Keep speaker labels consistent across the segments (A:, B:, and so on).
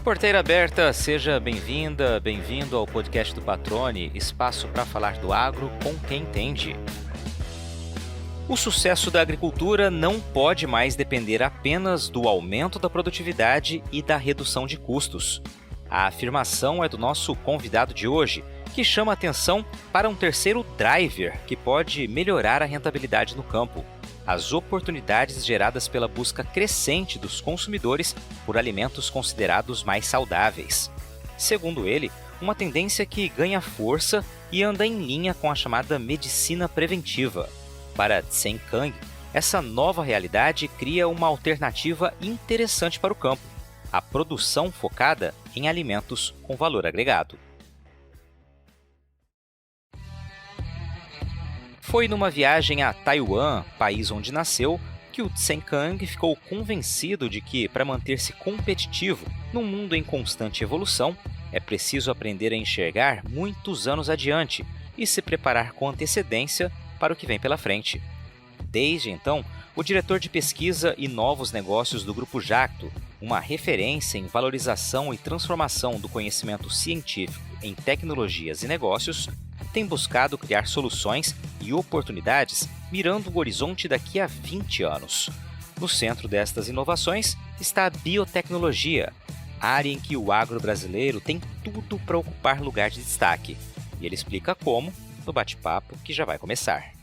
A: Porteira aberta, seja bem-vinda, bem-vindo ao podcast do Patrone, espaço para falar do agro com quem entende. O sucesso da agricultura não pode mais depender apenas do aumento da produtividade e da redução de custos. A afirmação é do nosso convidado de hoje, que chama atenção para um terceiro driver que pode melhorar a rentabilidade no campo: as oportunidades geradas pela busca crescente dos consumidores por alimentos considerados mais saudáveis. Segundo ele, uma tendência que ganha força e anda em linha com a chamada medicina preventiva. Para Tsenkang, essa nova realidade cria uma alternativa interessante para o campo: a produção focada em alimentos com valor agregado. Foi numa viagem a Taiwan, país onde nasceu, que o Tsenkang ficou convencido de que, para manter-se competitivo num mundo em constante evolução, é preciso aprender a enxergar muitos anos adiante e se preparar com antecedência para o que vem pela frente. Desde então, o diretor de pesquisa e novos negócios do Grupo Jacto, uma referência em valorização e transformação do conhecimento científico em tecnologias e negócios, tem buscado criar soluções e oportunidades mirando o horizonte daqui a 20 anos. No centro destas inovações está a biotecnologia, área em que o agro brasileiro tem tudo para ocupar lugar de destaque. E ele explica como no bate-papo que já vai começar.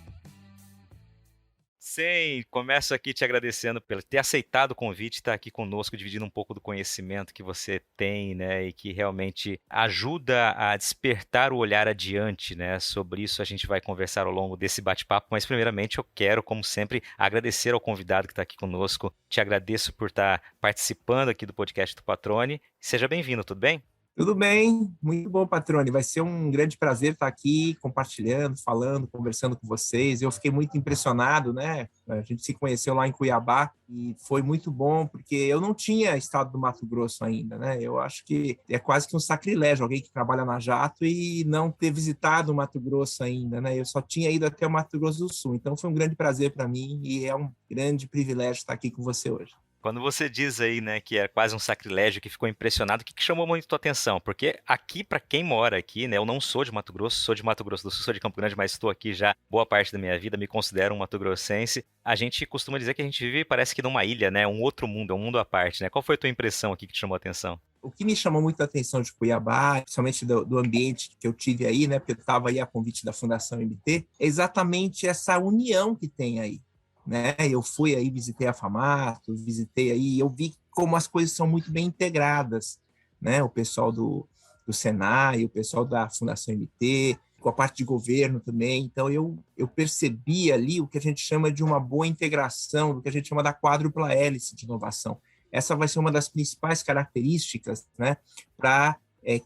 A: Sim, começo aqui te agradecendo por ter aceitado o convite, estar aqui conosco, dividindo um pouco do conhecimento que você tem, né, e que realmente ajuda a despertar o olhar adiante, né. Sobre isso a gente vai conversar ao longo desse bate-papo, mas primeiramente eu quero, como sempre, agradecer ao convidado que está aqui conosco. Te agradeço por estar participando aqui do podcast do Patrone. Seja bem-vindo, tudo bem?
B: Tudo bem, muito bom, Patrone. Vai ser um grande prazer estar aqui compartilhando, falando, conversando com vocês. Eu fiquei muito impressionado, né? A gente se conheceu lá em Cuiabá e foi muito bom, porque eu não tinha estado do Mato Grosso ainda, né? Eu acho que é quase que um sacrilégio alguém que trabalha na Jacto e não ter visitado o Mato Grosso ainda, né? Eu só tinha ido até o Mato Grosso do Sul. Então foi um grande prazer para mim e é um grande privilégio estar aqui com você hoje.
A: Quando você diz aí, né, que é quase um sacrilégio, que ficou impressionado, o que chamou muito a tua atenção? Porque aqui, para quem mora aqui, né, eu não sou de Mato Grosso, sou de Mato Grosso do Sul, sou de Campo Grande, mas estou aqui já boa parte da minha vida, me considero um mato-grossense. A gente costuma dizer que a gente vive, parece que numa ilha, né, um outro mundo, é um mundo à parte, né? Qual foi a tua impressão aqui que te chamou a atenção?
B: O que me chamou muito a atenção de Cuiabá, principalmente do ambiente que eu tive aí, né, porque eu estava aí a convite da Fundação MT, é exatamente essa união que tem aí, né? Eu fui aí, visitei a FAMATO, visitei aí, eu vi como as coisas são muito bem integradas, né? O pessoal do Senai, o pessoal da Fundação MT, com a parte de governo também. Então, eu percebi ali o que a gente chama de uma boa integração, do que a gente chama da quádrupla hélice de inovação. Essa vai ser uma das principais características, né, para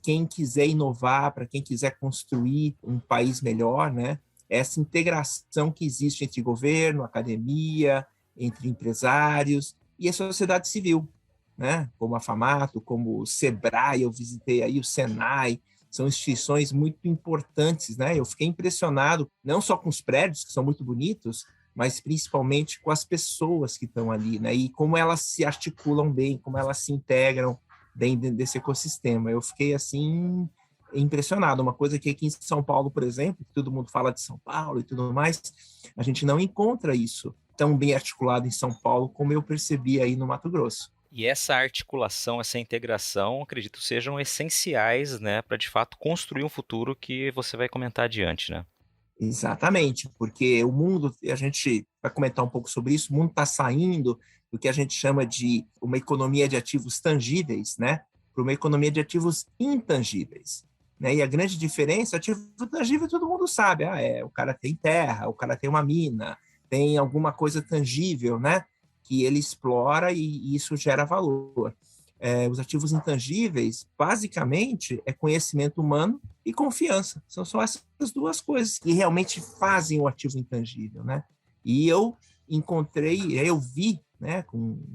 B: quem quiser inovar, para quem quiser construir um país melhor, né? Essa integração que existe entre governo, academia, entre empresários e a sociedade civil, né? Como a FAMATO, como o SEBRAE, eu visitei aí o SENAI, são instituições muito importantes, né? Eu fiquei impressionado, não só com os prédios, que são muito bonitos, mas principalmente com as pessoas que estão ali, né? E como elas se articulam bem, como elas se integram dentro desse ecossistema. Eu fiquei, assim, impressionado. Uma coisa que aqui em São Paulo, por exemplo, todo mundo fala de São Paulo e tudo mais, a gente não encontra isso tão bem articulado em São Paulo como eu percebi aí no Mato Grosso.
A: E essa articulação, essa integração, acredito, sejam essenciais, né, para de fato construir um futuro que você vai comentar adiante, né?
B: Exatamente, porque o mundo, a gente vai comentar um pouco sobre isso, o mundo está saindo do que a gente chama de uma economia de ativos tangíveis, né, para uma economia de ativos intangíveis, né? E a grande diferença, ativo tangível todo mundo sabe, o cara tem terra, o cara tem uma mina, tem alguma coisa tangível, né, que ele explora e isso gera valor. Os ativos intangíveis, basicamente, é conhecimento humano e confiança. São só essas duas coisas que realmente fazem o ativo intangível, né? E eu vi, né,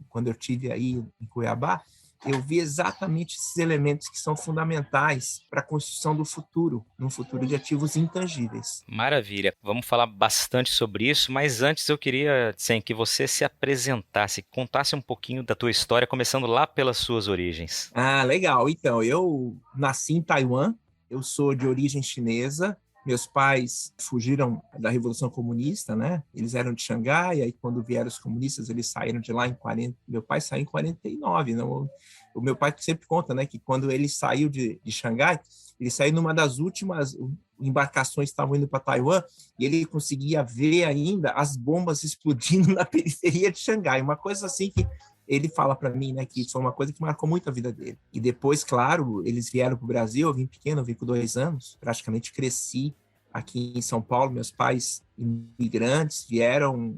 B: quando eu estive aí em Cuiabá, eu vi exatamente esses elementos que são fundamentais para a construção do futuro, num futuro de ativos intangíveis.
A: Maravilha. Vamos falar bastante sobre isso, mas antes eu queria, Tsen, que você se apresentasse, contasse um pouquinho da tua história, começando lá pelas suas origens.
B: Ah, legal. Então, eu nasci em Taiwan, eu sou de origem chinesa. Meus pais fugiram da Revolução Comunista, né? Eles eram de Xangai, aí quando vieram os comunistas, eles saíram de lá em 40. Meu pai saiu em 49, não? O meu pai sempre conta, né, que quando ele saiu de Xangai, ele saiu numa das últimas embarcações que estavam indo para Taiwan, e ele conseguia ver ainda as bombas explodindo na periferia de Xangai, uma coisa assim que ele fala para mim, né, que foi uma coisa que marcou muito a vida dele. E depois, claro, eles vieram para o Brasil, eu vim pequeno, eu vim com 2 anos, praticamente cresci aqui em São Paulo. Meus pais imigrantes vieram,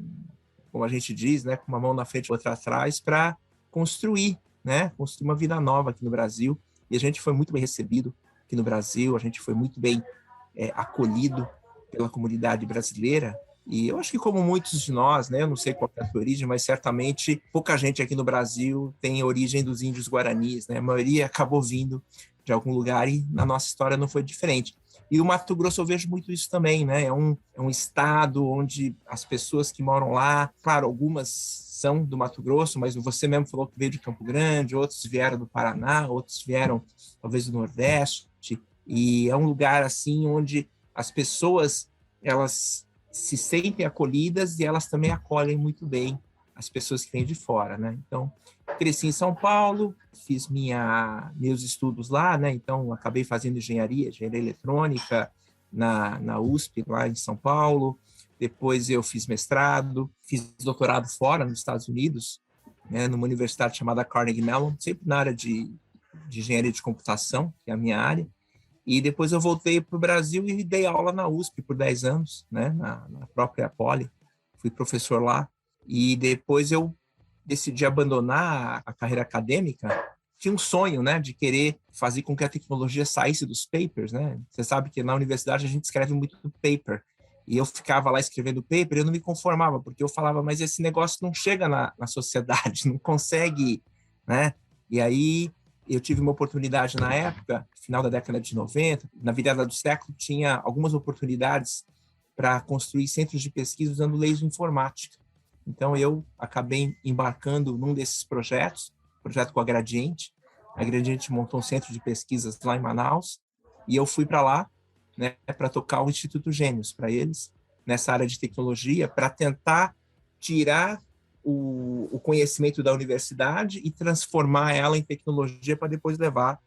B: como a gente diz, né, com uma mão na frente e outra atrás, para construir, né, construir uma vida nova aqui no Brasil. E a gente foi muito bem recebido aqui no Brasil, a gente foi muito bem acolhido pela comunidade brasileira. E eu acho que como muitos de nós, né, eu não sei qual é a sua origem, mas certamente pouca gente aqui no Brasil tem origem dos índios guaranis, né? A maioria acabou vindo de algum lugar e na nossa história não foi diferente. E o Mato Grosso eu vejo muito isso também, né? É um estado onde as pessoas que moram lá, claro, algumas são do Mato Grosso, mas você mesmo falou que veio de Campo Grande, outros vieram do Paraná, outros vieram talvez do Nordeste, e é um lugar assim onde as pessoas, elas se sentem acolhidas e elas também acolhem muito bem as pessoas que vêm de fora, né? Então, cresci em São Paulo, fiz meus estudos lá, né? Então, acabei fazendo engenharia eletrônica na USP, lá em São Paulo. Depois eu fiz mestrado, fiz doutorado fora, nos Estados Unidos, né? Numa universidade chamada Carnegie Mellon, sempre na área de engenharia de computação, que é a minha área. E depois eu voltei para o Brasil e dei aula na USP por 10 anos, né, na própria Poli. Fui professor lá. E depois eu decidi abandonar a carreira acadêmica. Tinha um sonho, né, de querer fazer com que a tecnologia saísse dos papers, né? Você sabe que na universidade a gente escreve muito paper. E eu ficava lá escrevendo paper e eu não me conformava, porque eu falava, mas esse negócio não chega na sociedade, não consegue, né? E aí eu tive uma oportunidade na época, final da década de 90, na virada do século, tinha algumas oportunidades para construir centros de pesquisa usando leis de informática. Então, eu acabei embarcando num desses projetos, projeto com a Gradiente. A Gradiente montou um centro de pesquisas lá em Manaus, e eu fui para lá, né, para tocar o Instituto Gênios para eles, nessa área de tecnologia, para tentar tirar o conhecimento da universidade e transformar ela em tecnologia para depois levar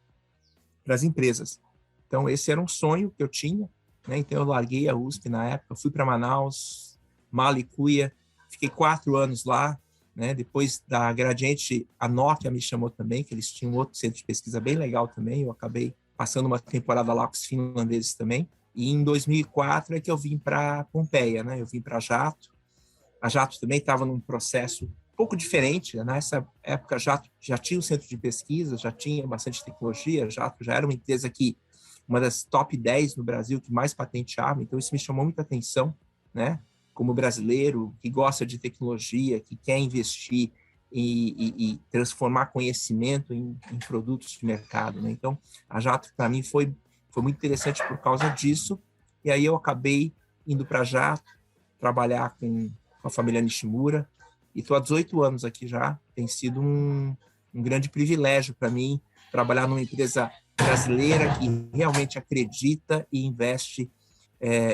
B: para as empresas. Então, esse era um sonho que eu tinha, né? Então, eu larguei a USP na época, fui para Manaus, Malicuia, fiquei 4 anos lá, né? Depois da Gradiente, a Nokia me chamou também, que eles tinham outro centro de pesquisa bem legal também, eu acabei passando uma temporada lá com os finlandeses também, e em 2004 é que eu vim para Pompeia, né? Eu vim para Jato. A Jato também estava num processo um pouco diferente. Né? Nessa época, a Jato já tinha um centro de pesquisa, já tinha bastante tecnologia. A Jato já era uma empresa que, uma das top 10 no Brasil que mais patenteava, então isso me chamou muita atenção, né? Como brasileiro que gosta de tecnologia, que quer investir e transformar conhecimento em produtos de mercado, né? Então, a Jato, para mim, foi muito interessante por causa disso. E aí eu acabei indo para a Jato, trabalhar com a família Nishimura, e estou há 18 anos aqui já. Tem sido um grande privilégio para mim trabalhar numa empresa brasileira que realmente acredita e investe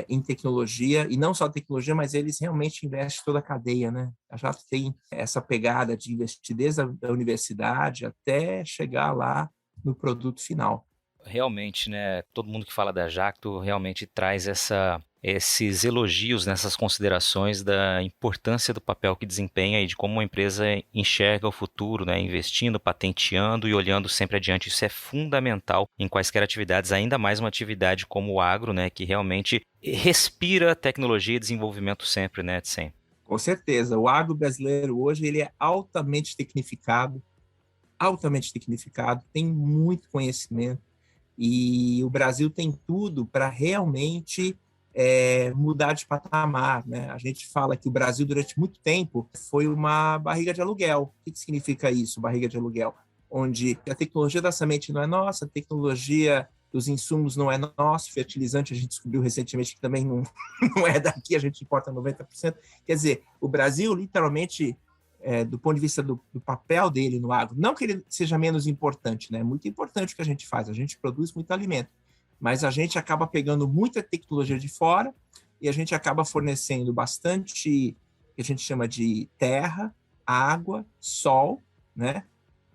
B: em tecnologia, e não só tecnologia, mas eles realmente investem toda a cadeia, né? A Jato tem essa pegada de investir desde a universidade até chegar lá no produto final.
A: Realmente, né? Todo mundo que fala da Jacto realmente traz esses elogios nessas considerações da importância do papel que desempenha e de como uma empresa enxerga o futuro, né? Investindo, patenteando e olhando sempre adiante. Isso é fundamental em quaisquer atividades, ainda mais uma atividade como o agro, né? Que realmente respira tecnologia e desenvolvimento sempre, né, Tsen?
B: Com certeza. O agro brasileiro hoje ele é altamente tecnificado, tem muito conhecimento, e o Brasil tem tudo para realmente mudar de patamar, né? A gente fala que o Brasil, durante muito tempo, foi uma barriga de aluguel. O que significa isso, barriga de aluguel? onde a tecnologia da semente não é nossa, a tecnologia dos insumos não é nosso, fertilizante a gente descobriu recentemente que também não, não é daqui, a gente importa 90%. Quer dizer, o Brasil, literalmente, do ponto de vista do papel dele no agro, não que ele seja menos importante, né? É muito importante o que a gente faz, a gente produz muito alimento, mas a gente acaba pegando muita tecnologia de fora e a gente acaba fornecendo bastante, que a gente chama de terra, água, sol, né?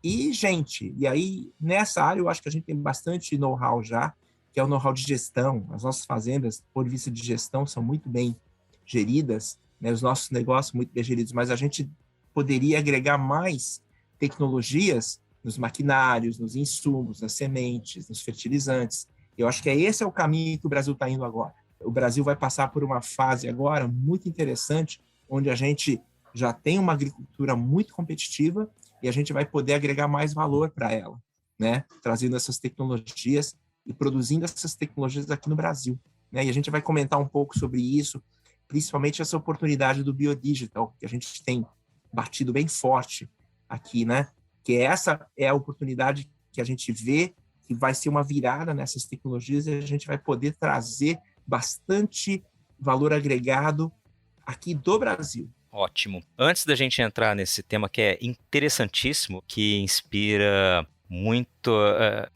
B: E gente. E aí, nessa área, eu acho que a gente tem bastante know-how já, que é o know-how de gestão. As nossas fazendas, do ponto de vista de gestão, são muito bem geridas, né? Os nossos negócios muito bem geridos, mas a gente poderia agregar mais tecnologias nos maquinários, nos insumos, nas sementes, nos fertilizantes. Eu acho que esse é o caminho que o Brasil está indo agora. O Brasil vai passar por uma fase agora muito interessante, onde a gente já tem uma agricultura muito competitiva e a gente vai poder agregar mais valor para ela, né? Trazendo essas tecnologias e produzindo essas tecnologias aqui no Brasil, né? E a gente vai comentar um pouco sobre isso, principalmente essa oportunidade do biodigital, que a gente tem batido bem forte aqui, né? Que essa é a oportunidade que a gente vê que vai ser uma virada nessas tecnologias e a gente vai poder trazer bastante valor agregado aqui do Brasil.
A: Ótimo. Antes da gente entrar nesse tema que é interessantíssimo, que inspira muito,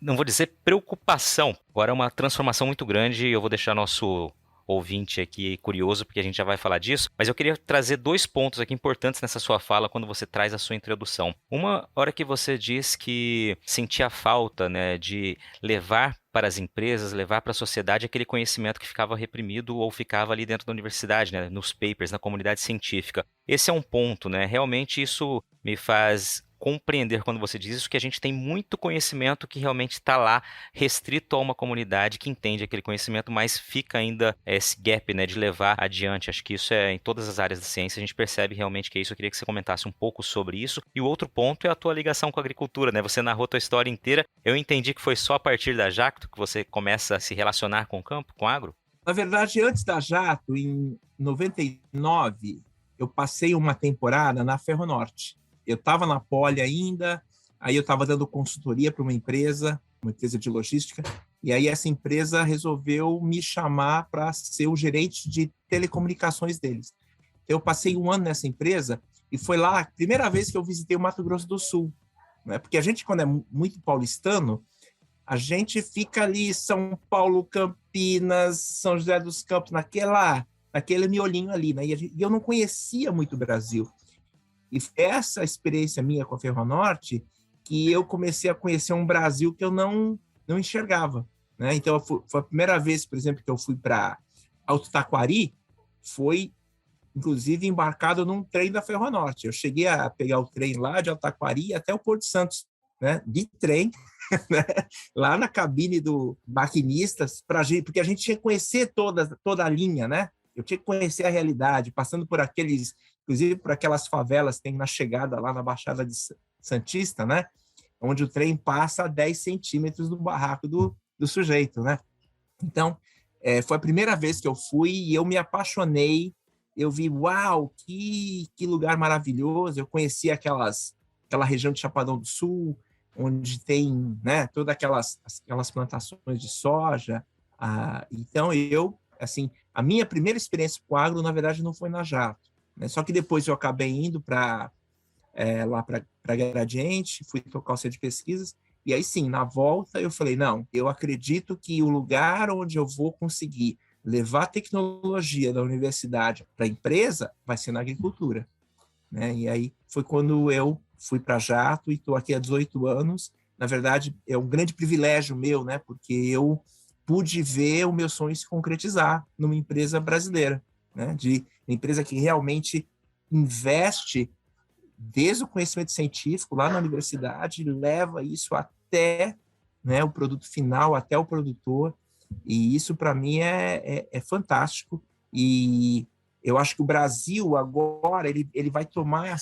A: não vou dizer preocupação, agora é uma transformação muito grande e eu vou deixar nosso ouvinte aqui curioso, porque a gente já vai falar disso, mas eu queria trazer 2 pontos aqui importantes nessa sua fala quando você traz a sua introdução. Uma hora que você diz que sentia falta, né, de levar para as empresas, levar para a sociedade aquele conhecimento que ficava reprimido ou ficava ali dentro da universidade, né, nos papers, na comunidade científica. Esse é um ponto, né? Realmente isso me faz compreender quando você diz isso, que a gente tem muito conhecimento que realmente está lá restrito a uma comunidade que entende aquele conhecimento, mas fica ainda esse gap, né, de levar adiante. Acho que isso é em todas as áreas da ciência, a gente percebe realmente que é isso. Eu queria que você comentasse um pouco sobre isso. E o outro ponto é a tua ligação com a agricultura, né? Você narrou a tua história inteira. Eu entendi que foi só a partir da Jacto que você começa a se relacionar com o campo, com o agro?
B: Na verdade, antes da Jato, em 99, eu passei uma temporada na Ferronorte. Eu estava na Poli ainda, aí eu estava dando consultoria para uma empresa de logística, e aí essa empresa resolveu me chamar para ser o gerente de telecomunicações deles. Eu passei um ano nessa empresa e foi lá a primeira vez que eu visitei o Mato Grosso do Sul, né? Porque a gente, quando é muito paulistano, a gente fica ali São Paulo, Campinas, São José dos Campos, naquele miolinho ali, né? E eu não conhecia muito o Brasil. E foi essa experiência minha com a Ferronorte que eu comecei a conhecer um Brasil que eu não enxergava, né? Então, foi a primeira vez, por exemplo, que eu fui para Alto Taquari, foi, inclusive, embarcado num trem da Ferronorte. Eu cheguei a pegar o trem lá de Alto Taquari até o Porto Santos, né? De trem, né? Lá na cabine do maquinista, porque a gente tinha que conhecer toda a linha, né? Eu tinha que conhecer a realidade, passando por inclusive por aquelas favelas que tem na chegada lá na Baixada de Santista, né? Onde o trem passa a 10 centímetros do barraco do sujeito, né? Então, foi a primeira vez que eu fui e eu me apaixonei. Eu vi, uau, que lugar maravilhoso. Eu conheci aquela região de Chapadão do Sul, onde tem, né, todas aquelas plantações de soja. Então, assim, a minha primeira experiência com agro, na verdade, não foi na Jato, né? Só que depois eu acabei indo lá para Gradiente, fui tocar o centro de pesquisas, e aí sim, na volta eu falei, não, eu acredito que o lugar onde eu vou conseguir levar a tecnologia da universidade para a empresa vai ser na agricultura, né? E aí foi quando eu fui para Jato e estou aqui há 18 anos. Na verdade, é um grande privilégio meu, né? Porque eu pude ver o meu sonho se concretizar numa empresa brasileira, né? De uma empresa que realmente investe desde o conhecimento científico lá na universidade, leva isso até, né, o produto final, até o produtor, e isso para mim é fantástico. E eu acho que o Brasil agora ele vai tomar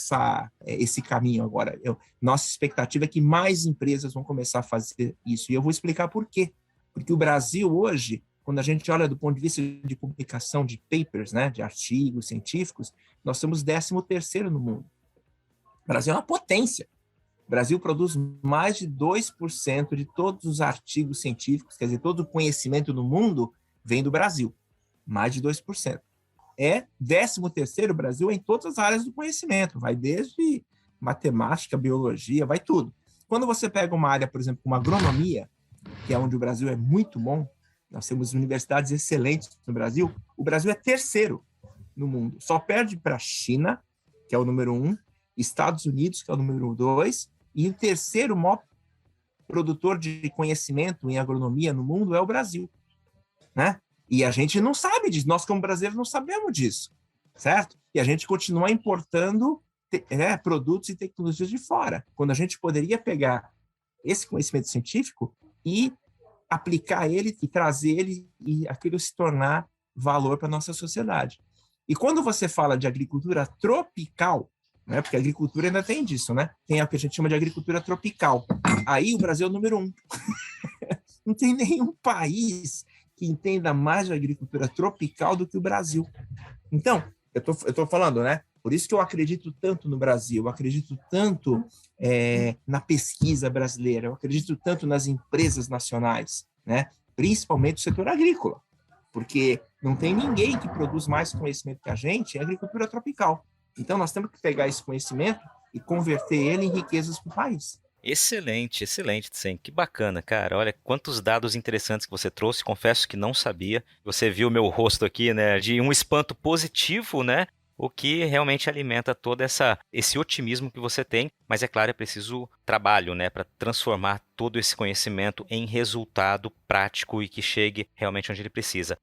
B: esse caminho agora. Nossa expectativa é que mais empresas vão começar a fazer isso, e eu vou explicar por quê. Porque o Brasil hoje, quando a gente olha do ponto de vista de publicação de papers, né, de artigos científicos, nós somos 13º no mundo. O Brasil é uma potência, O Brasil produz mais de 2% de todos os artigos científicos, quer dizer, todo o conhecimento no mundo vem do Brasil. Mais de 2%. É 13º Brasil em todas as áreas do conhecimento, vai desde matemática, biologia, vai tudo. Quando você pega uma área, por exemplo, como agronomia, que é onde o Brasil é muito bom, nós temos universidades excelentes no Brasil, o Brasil é 3º no mundo. Só perde para a China, que é o número 1, Estados Unidos, que é o número 2, e o 3º maior produtor de conhecimento em agronomia no mundo é o Brasil, né? E a gente não sabe disso, nós como brasileiros não sabemos disso, certo? E a gente continua importando produtos e tecnologias de fora, quando a gente poderia pegar esse conhecimento científico e aplicar ele e trazer ele e aquilo se tornar valor para a nossa sociedade. E quando você fala de agricultura tropical, né, porque a agricultura ainda tem disso, né? Tem o que a gente chama de agricultura tropical. Aí o Brasil é o número 1. Não tem nenhum país que entenda mais de agricultura tropical do que o Brasil. Então, eu tô falando, né? Por isso que eu acredito tanto no Brasil, eu acredito tanto na pesquisa brasileira, eu acredito tanto nas empresas nacionais, né? Principalmente o setor agrícola, porque não tem ninguém que produz mais conhecimento que a gente em agricultura tropical. Então, nós temos que pegar esse conhecimento e converter ele em riquezas para o país.
A: Excelente, excelente, Tsen. Que bacana, cara. Olha quantos dados interessantes que você trouxe. Confesso que não sabia. Você viu meu rosto aqui, né? De um espanto positivo, né? O que realmente alimenta todo esse otimismo que você tem. Mas é claro, é preciso trabalho, né? Para transformar todo esse conhecimento em resultado prático e que chegue realmente onde ele precisa.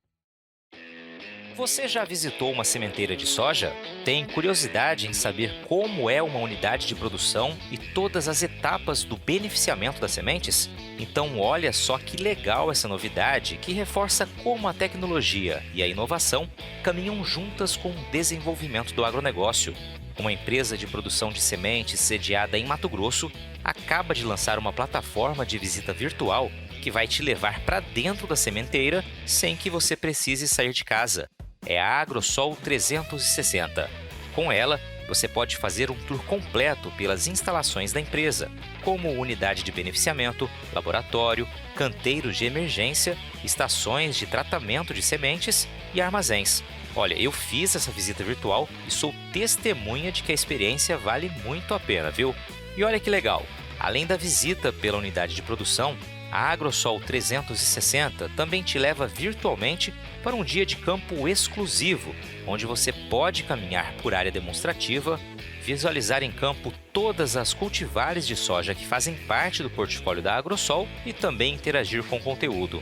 A: Você já visitou uma sementeira de soja? Tem curiosidade em saber como é uma unidade de produção e todas as etapas do beneficiamento das sementes? Então olha só que legal essa novidade que reforça como a tecnologia e a inovação caminham juntas com o desenvolvimento do agronegócio. Uma empresa de produção de sementes sediada em Mato Grosso acaba de lançar uma plataforma de visita virtual que vai te levar para dentro da sementeira sem que você precise sair de casa. É a AgroSol 360. Com ela, você pode fazer um tour completo pelas instalações da empresa, como unidade de beneficiamento, laboratório, canteiros de emergência, estações de tratamento de sementes e armazéns. Olha, eu fiz essa visita virtual e sou testemunha de que a experiência vale muito a pena, viu? E olha que legal, além da visita pela unidade de produção, a AgroSol 360 também te leva virtualmente para um dia de campo exclusivo, onde você pode caminhar por área demonstrativa, visualizar em campo todas as cultivares de soja que fazem parte do portfólio da AgroSol e também interagir com o conteúdo.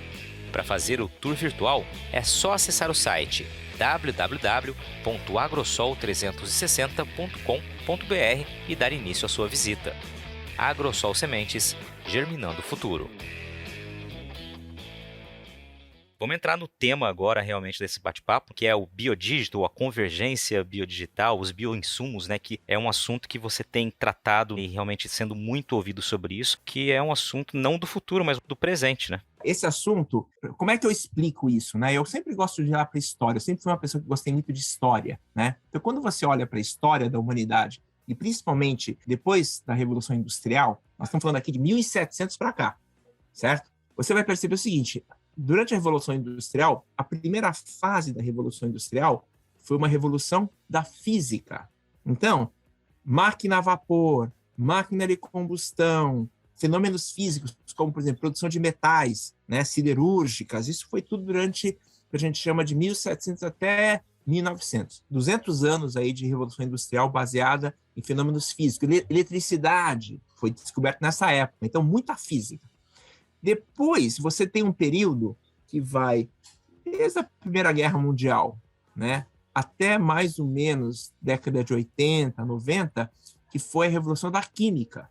A: Para fazer o tour virtual, é só acessar o site www.agrosol360.com.br e dar início à sua visita. AgroSol Sementes, germinando o futuro. Vamos entrar no tema agora realmente desse bate-papo, que é o biodigital, a convergência biodigital, os bioinsumos, né? Que é um assunto que você tem tratado e realmente sendo muito ouvido sobre isso, que é um assunto não do futuro, mas do presente, né?
B: Esse assunto, como é que eu explico isso, né? Eu sempre gosto de olhar para a história, eu sempre fui uma pessoa que gostei muito de história, né? Então, quando você olha para a história da humanidade, e principalmente depois da Revolução Industrial, nós estamos falando aqui de 1700 para cá, certo? Você vai perceber o seguinte: durante a Revolução Industrial, a primeira fase da Revolução Industrial foi uma revolução da física. Então, máquina a vapor, máquina de combustão, fenômenos físicos, como, por exemplo, produção de metais, né, siderúrgicas, isso foi tudo durante o que a gente chama de 1700 até 1900. 200 anos aí de Revolução Industrial baseada em fenômenos físicos. Eletricidade foi descoberta nessa época, então muita física. Depois, você tem um período que vai desde a Primeira Guerra Mundial, né, até mais ou menos década de 80, 90, que foi a Revolução da Química,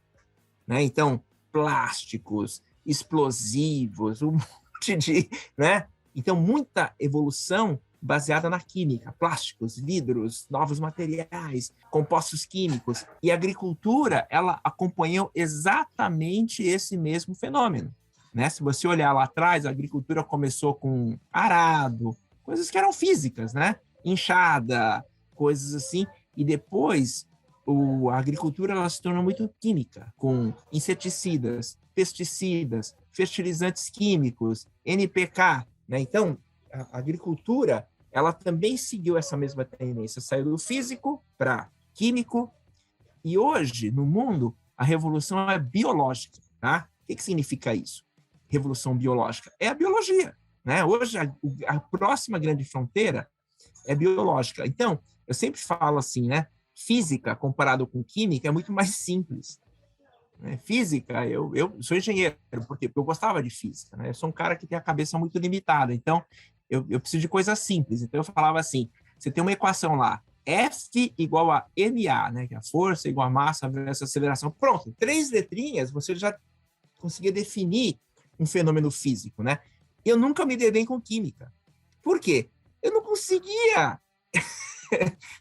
B: né? Então, plásticos, explosivos, um monte de, né? Então, muita evolução baseada na química, plásticos, vidros, novos materiais, compostos químicos. E a agricultura, ela acompanhou exatamente esse mesmo fenômeno. Né? Se você olhar lá atrás, a agricultura começou com arado, coisas que eram físicas, né? Enxada, coisas assim, e depois a agricultura ela se tornou muito química, com inseticidas, pesticidas, fertilizantes químicos, NPK, né? Então, a agricultura ela também seguiu essa mesma tendência, saiu do físico para químico, e hoje, no mundo, a revolução é biológica, tá? O que significa isso? Revolução biológica? É a biologia, né? Hoje, a próxima grande fronteira é biológica. Então, eu sempre falo assim, né? Física, comparado com química, é muito mais simples. Né? Física, eu sou engenheiro, por quê? Porque eu gostava de física, né? Eu sou um cara que tem a cabeça muito limitada, então eu preciso de coisas simples. Então, eu falava assim, você tem uma equação lá, F igual a ma, né? Que é a força igual a massa vezes a aceleração. Pronto, 3 letrinhas, você já conseguia definir um fenômeno físico, né? Eu nunca me dei bem com química. Por quê? Eu não conseguia,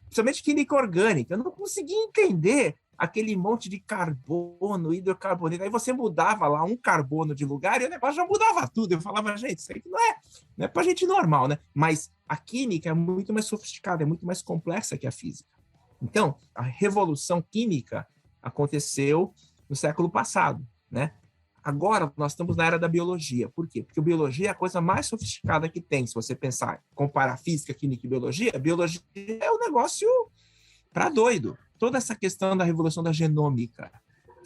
B: principalmente química orgânica, eu não conseguia entender aquele monte de carbono, hidrocarboneto. Aí você mudava lá um carbono de lugar e o negócio já mudava tudo. Eu falava, gente, isso aqui não é para gente normal, né? Mas a química é muito mais sofisticada, é muito mais complexa que a física. Então, a revolução química aconteceu no século passado, né? Agora, nós estamos na era da biologia. Por quê? Porque a biologia é a coisa mais sofisticada que tem. Se você pensar, comparar física, química e biologia é um negócio para doido. Toda essa questão da revolução da genômica,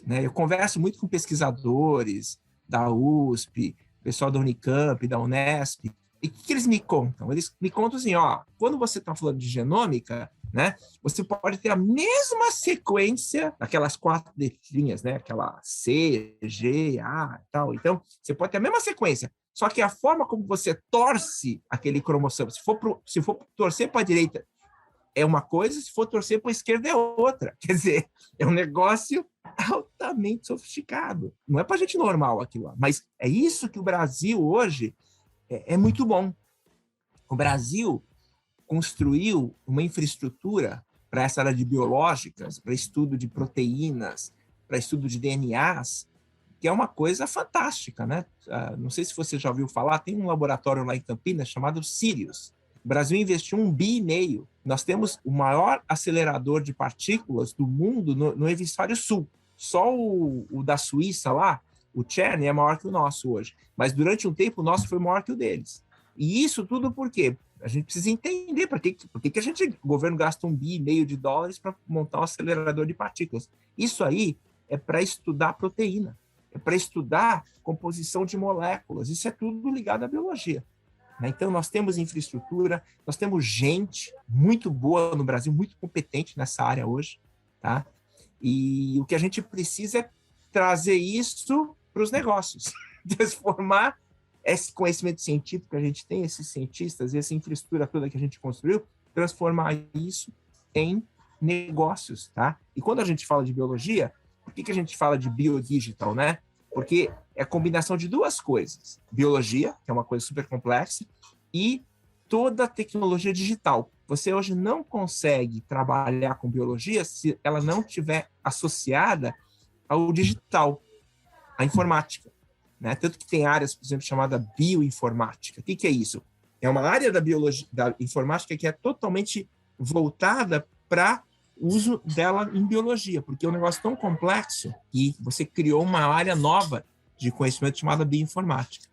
B: né? Eu converso muito com pesquisadores da USP, pessoal da Unicamp, da Unesp, e o que eles me contam? Eles me contam assim, ó, quando você está falando de genômica, né, você pode ter a mesma sequência daquelas 4 letrinhas, né, aquela C, G, A e tal. Então, você pode ter a mesma sequência, só que a forma como você torce aquele cromossomo, se for torcer para a direita, é uma coisa, se for torcer para a esquerda é outra. Quer dizer, é um negócio altamente sofisticado. Não é para gente normal aquilo lá, mas é isso que o Brasil hoje é muito bom. O Brasil construiu uma infraestrutura para essa área de biológicas, para estudo de proteínas, para estudo de DNAs, que é uma coisa fantástica, né? Não sei se você já ouviu falar, tem um laboratório lá em Campinas chamado Sirius. O Brasil investiu 1,5 bi. Nós temos o maior acelerador de partículas do mundo no hemisfério sul. Só o da Suíça lá, o CERN, é maior que o nosso hoje. Mas durante um tempo o nosso foi maior que o deles. E isso tudo por quê? A gente precisa entender por que o governo gasta 1,5 bi de dólares para montar um acelerador de partículas. Isso aí é para estudar proteína, é para estudar composição de moléculas. Isso é tudo ligado à biologia. Então, nós temos infraestrutura, nós temos gente muito boa no Brasil, muito competente nessa área hoje, tá? E o que a gente precisa é trazer isso para os negócios, transformar esse conhecimento científico que a gente tem, esses cientistas, essa infraestrutura toda que a gente construiu, transformar isso em negócios, tá? E quando a gente fala de biologia, por que a gente fala de biodigital, né? Porque é a combinação de 2 coisas. Biologia, que é uma coisa super complexa, e toda a tecnologia digital. Você hoje não consegue trabalhar com biologia se ela não estiver associada ao digital, à informática. Né? Tanto que tem áreas, por exemplo, chamada bioinformática. O que é isso? É uma área da biologia, da informática que é totalmente voltada para o uso dela em biologia, porque é um negócio tão complexo que você criou uma área nova de conhecimento chamada bioinformática.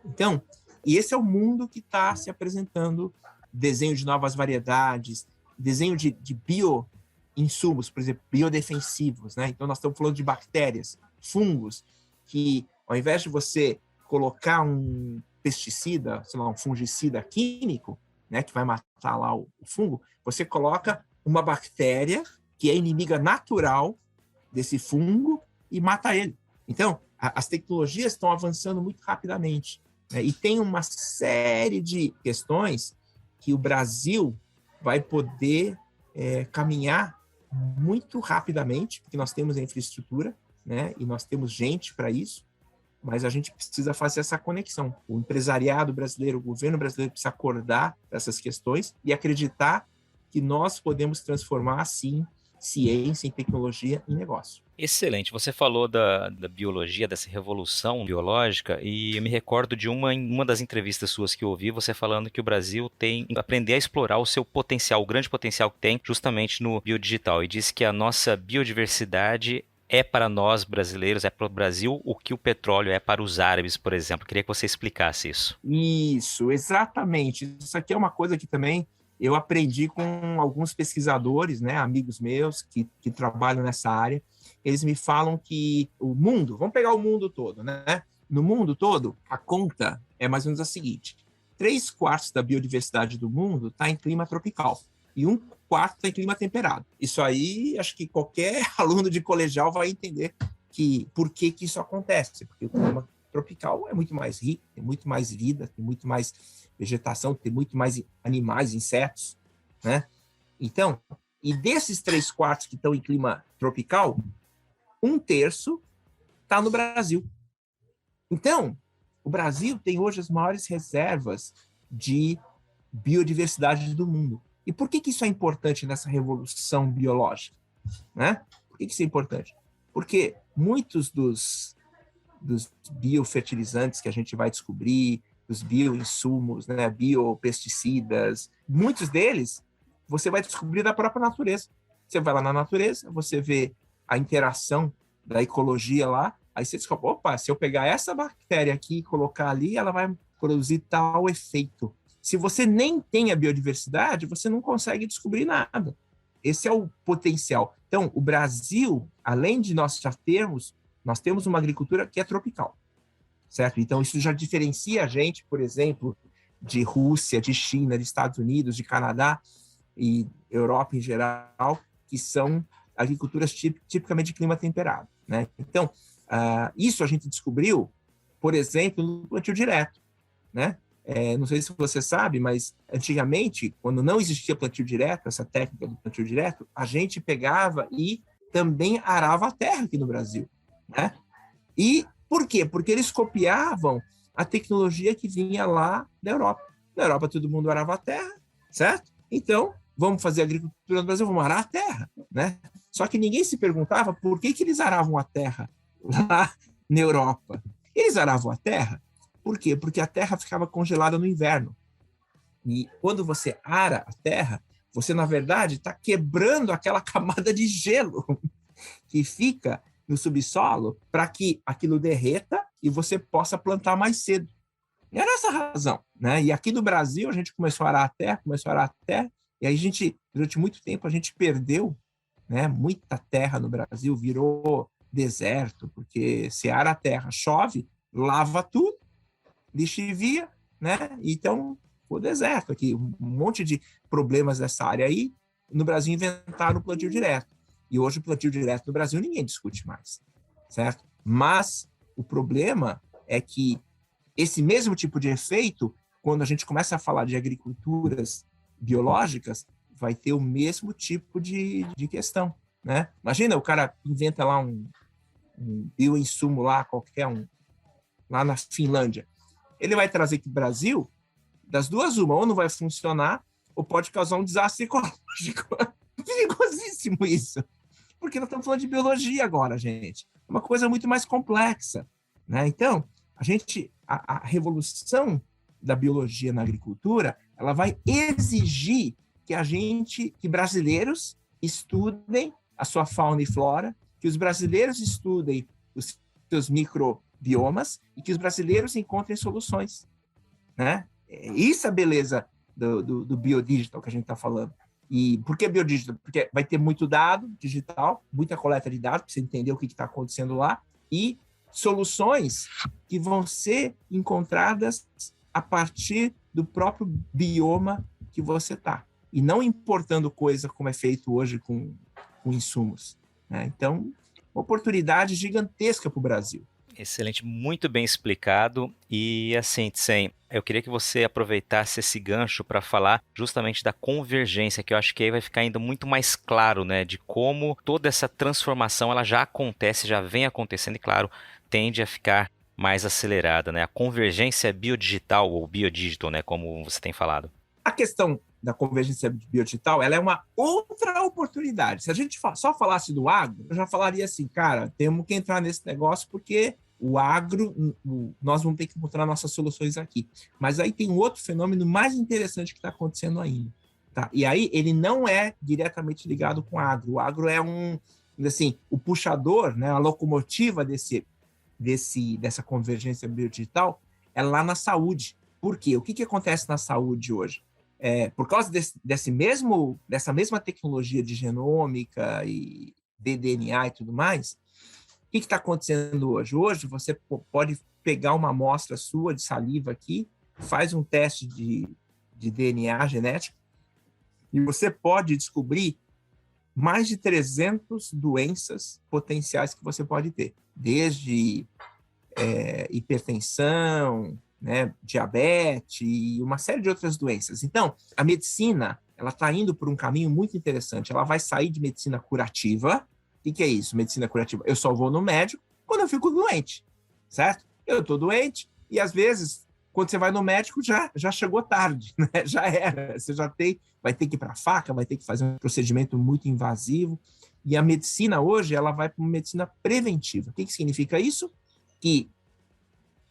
B: Então, e esse é o mundo que está se apresentando, desenho de novas variedades, desenho de bioinsumos, por exemplo, biodefensivos, né? Então, nós estamos falando de bactérias, fungos, que ao invés de você colocar um pesticida, sei lá, um fungicida químico, né, que vai matar lá o fungo, você coloca uma bactéria que é inimiga natural desse fungo e mata ele. Então, as tecnologias estão avançando muito rapidamente, né, e tem uma série de questões que o Brasil vai poder caminhar muito rapidamente, porque nós temos a infraestrutura, né, e nós temos gente para isso, mas a gente precisa fazer essa conexão. O empresariado brasileiro, o governo brasileiro precisa acordar essas questões e acreditar que nós podemos transformar, sim, ciência, em tecnologia e negócio.
A: Excelente. Você falou da biologia, dessa revolução biológica, e eu me recordo de uma das entrevistas suas que eu ouvi, você falando que o Brasil tem que aprender a explorar o seu potencial, o grande potencial que tem justamente no biodigital. E disse que a nossa biodiversidade é para nós brasileiros, é para o Brasil o que o petróleo é para os árabes, por exemplo. Queria que você explicasse isso.
B: Isso, exatamente. Isso aqui é uma coisa que também eu aprendi com alguns pesquisadores, né, amigos meus que trabalham nessa área. Eles me falam que o mundo, vamos pegar o mundo todo, né? No mundo todo, a conta é mais ou menos a seguinte: 3/4 da biodiversidade do mundo está em clima tropical e 1/4 está em clima temperado. Isso aí, acho que qualquer aluno de colegial vai entender que por que isso acontece, porque o clima tropical é muito mais rico, tem muito mais vida, tem muito mais vegetação, tem muito mais animais, insetos, né? Então, e desses 3/4 que estão em clima tropical, 1/3 está no Brasil. Então, o Brasil tem hoje as maiores reservas de biodiversidade do mundo. E por que isso é importante nessa revolução biológica, né? Por que isso é importante? Porque muitos dos biofertilizantes que a gente vai descobrir, dos bioinsumos, né, biopesticidas, muitos deles você vai descobrir da própria natureza. Você vai lá na natureza, você vê a interação da ecologia lá, aí você descobre, opa, se eu pegar essa bactéria aqui e colocar ali, ela vai produzir tal efeito. Se você nem tem a biodiversidade, você não consegue descobrir nada. Esse é o potencial. Então, o Brasil, além de nós temos uma agricultura que é tropical, certo? Então, isso já diferencia a gente, por exemplo, de Rússia, de China, de Estados Unidos, de Canadá e Europa em geral, que são agriculturas tipicamente de clima temperado, né? Então, isso a gente descobriu, por exemplo, no plantio direto, né? Não sei se você sabe, mas antigamente, quando não existia plantio direto, essa técnica do plantio direto, a gente pegava e também arava a terra aqui no Brasil, né? E por quê? Porque eles copiavam a tecnologia que vinha lá da Europa. Na Europa todo mundo arava a terra, certo? Então, vamos fazer agricultura no Brasil, vamos arar a terra, né? Só que ninguém se perguntava por que eles aravam a terra lá na Europa. Eles aravam a terra, por quê? Porque a terra ficava congelada no inverno. E quando você ara a terra, você, na verdade, está quebrando aquela camada de gelo que fica no subsolo para que aquilo derreta e você possa plantar mais cedo. E era essa a razão, né? E aqui no Brasil, a gente começou a arar a terra, e aí durante muito tempo, a gente perdeu, né, muita terra no Brasil, virou deserto, porque se ara a terra, chove, lava tudo, lixivia, né? Então, o deserto aqui, um monte de problemas dessa área aí. No Brasil inventaram o plantio direto. E hoje o plantio direto no Brasil ninguém discute mais, certo? Mas o problema é que esse mesmo tipo de efeito, quando a gente começa a falar de agriculturas biológicas, vai ter o mesmo tipo de questão, né? Imagina, o cara inventa lá um bioinsumo lá, qualquer um, lá na Finlândia. Ele vai trazer aqui para o Brasil, das duas uma, ou não vai funcionar, ou pode causar um desastre ecológico. Perigosíssimo isso. Porque nós estamos falando de biologia agora, gente. É uma coisa muito mais complexa, né? Então, a revolução da biologia na agricultura, ela vai exigir que brasileiros estudem a sua fauna e flora, que os brasileiros estudem os seus microbiomas e que os brasileiros encontrem soluções, né? Isso é a beleza do biodigital que a gente está falando. E por que biodigital? Porque vai ter muito dado digital, muita coleta de dados, para você entender o que está acontecendo lá, e soluções que vão ser encontradas a partir do próprio bioma que você está. E não importando coisa como é feito hoje com insumos, né? Então, uma oportunidade gigantesca para o Brasil.
A: Excelente, muito bem explicado. E assim, Tsen, eu queria que você aproveitasse esse gancho para falar justamente da convergência, que eu acho que aí vai ficar ainda muito mais claro, né, de como toda essa transformação ela já acontece, já vem acontecendo e, claro, tende a ficar mais acelerada, né? A convergência biodigital ou biodigital, né, como você tem falado.
B: A questão da convergência biodigital, ela é uma outra oportunidade. Se a gente só falasse do agro, eu já falaria assim, cara, temos que entrar nesse negócio porque o agro, nós vamos ter que encontrar nossas soluções aqui. Mas aí tem um outro fenômeno mais interessante que está acontecendo ainda. Tá? E aí ele não é diretamente ligado com o agro. O agro é assim, o puxador, né, a locomotiva dessa convergência biodigital é lá na saúde. Por quê? O que acontece na saúde hoje? Por causa dessa mesma tecnologia de genômica e de DNA e tudo mais, o que está acontecendo hoje? Hoje você pode pegar uma amostra sua de saliva aqui, faz um teste de DNA genético e você pode descobrir mais de 300 doenças potenciais que você pode ter, desde hipertensão, né, diabetes e uma série de outras doenças. Então, a medicina ela está indo por um caminho muito interessante. Ela vai sair de medicina curativa. O que é isso, medicina curativa? Eu só vou no médico quando eu fico doente, certo? Eu estou doente e, às vezes, quando você vai no médico, já chegou tarde, né? Já era. Você vai ter que ir para a faca, vai ter que fazer um procedimento muito invasivo. E a medicina hoje, ela vai para uma medicina preventiva. O que significa isso? Que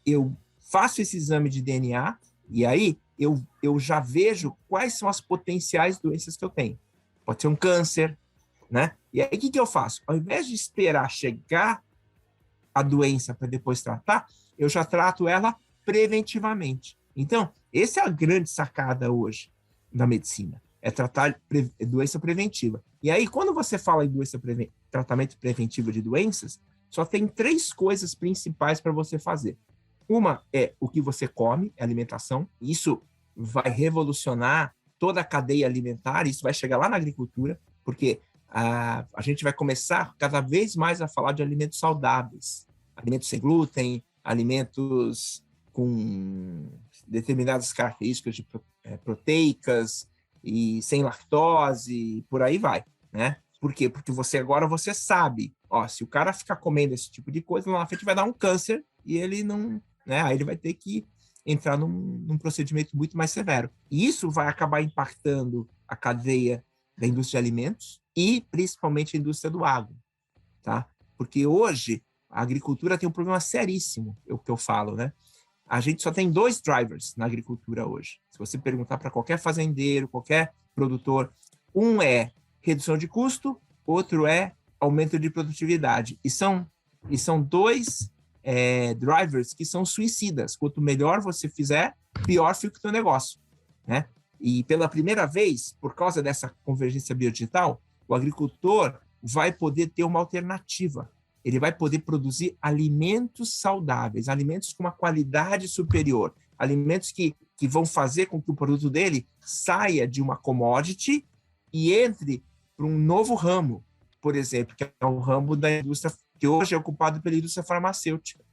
B: eu faço esse exame de DNA e aí eu já vejo quais são as potenciais doenças que eu tenho. Pode ser um câncer, né? E aí o que eu faço? Ao invés de esperar chegar a doença para depois tratar, eu já trato ela preventivamente. Então, essa é a grande sacada hoje da medicina, é tratar doença preventiva. E aí, quando você fala em tratamento preventivo de doenças, só tem 3 coisas principais para você fazer. Uma é o que você come, alimentação. Isso vai revolucionar toda a cadeia alimentar, isso vai chegar lá na agricultura, porque a gente vai começar cada vez mais a falar de alimentos saudáveis, alimentos sem glúten, alimentos com determinadas características proteicas e sem lactose, por aí vai, né? Por quê? Porque agora você sabe, se o cara ficar comendo esse tipo de coisa, lá na frente vai dar um câncer e ele não, né? Aí ele vai ter que entrar num procedimento muito mais severo. E isso vai acabar impactando a cadeia da indústria de alimentos e principalmente a indústria do agro, tá? Porque hoje a agricultura tem um problema seríssimo, é o que eu falo, né? A gente só tem 2 drivers na agricultura hoje. Se você perguntar para qualquer fazendeiro, qualquer produtor, um é redução de custo, outro é aumento de produtividade. E são 2 drivers que são suicidas. Quanto melhor você fizer, pior fica o teu negócio, né? E pela primeira vez, por causa dessa convergência biodigital, o agricultor vai poder ter uma alternativa. Ele vai poder produzir alimentos saudáveis, alimentos com uma qualidade superior, alimentos que vão fazer com que o produto dele saia de uma commodity e entre para um novo ramo, por exemplo, que é o ramo da indústria que hoje é ocupado pela indústria farmacêutica,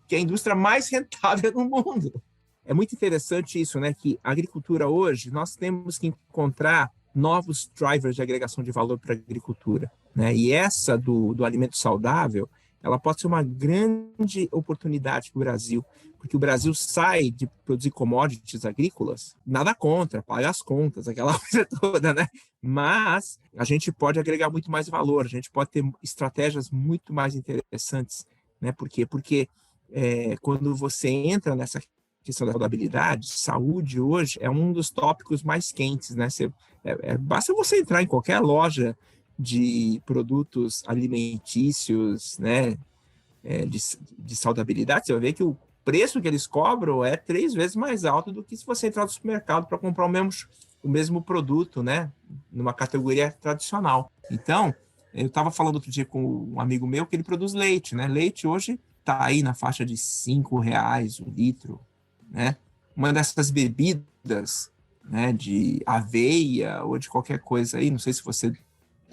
B: que é a indústria mais rentável do mundo. É muito interessante isso, né? Que a agricultura hoje, nós temos que encontrar novos drivers de agregação de valor para a agricultura, né? E essa do alimento saudável, ela pode ser uma grande oportunidade para o Brasil, porque o Brasil sai de produzir commodities agrícolas, nada contra, paga as contas, aquela coisa toda, né? Mas a gente pode agregar muito mais valor, a gente pode ter estratégias muito mais interessantes, né? Por quê? Porque quando você entra nessa questão da saudabilidade, saúde hoje é um dos tópicos mais quentes, né? Basta você entrar em qualquer loja de produtos alimentícios, né? De saudabilidade, você vai ver que o preço que eles cobram é 3 vezes mais alto do que se você entrar no supermercado para comprar o mesmo produto, né? Numa categoria tradicional. Então, eu estava falando outro dia com um amigo meu que ele produz leite, né? Leite hoje está aí na faixa de R$5 o litro, né? Uma dessas bebidas, né, de aveia ou de qualquer coisa aí, não sei se você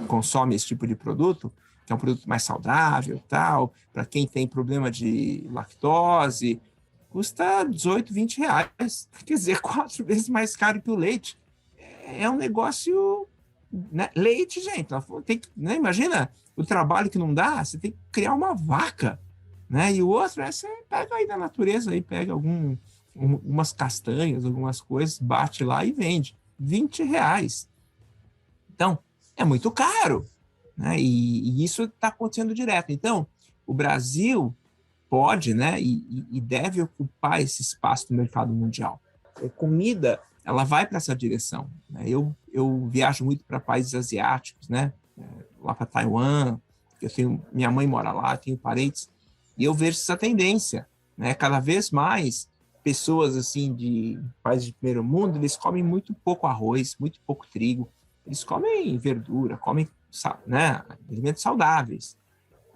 B: consome esse tipo de produto, que é um produto mais saudável, tal, para quem tem problema de lactose, custa R$18, R$20, quer dizer, 4 vezes mais caro que o leite. É um negócio, né? Leite, gente, tem que, né? Imagina o trabalho que não dá, você tem que criar uma vaca, né? E o outro você pega aí da natureza, aí pega umas castanhas, algumas coisas, bate lá e vende. R$ 20. Então, é muito caro, né? E isso está acontecendo direto. Então, o Brasil pode, né, e deve ocupar esse espaço no mercado mundial. A comida, ela vai para essa direção, né? Eu viajo muito para países asiáticos, né? Lá para Taiwan, minha mãe mora lá, tenho parentes, e eu vejo essa tendência, né? Cada vez mais pessoas assim de países de primeiro mundo, eles comem muito pouco arroz, muito pouco trigo, eles comem verdura, comem, né, alimentos saudáveis.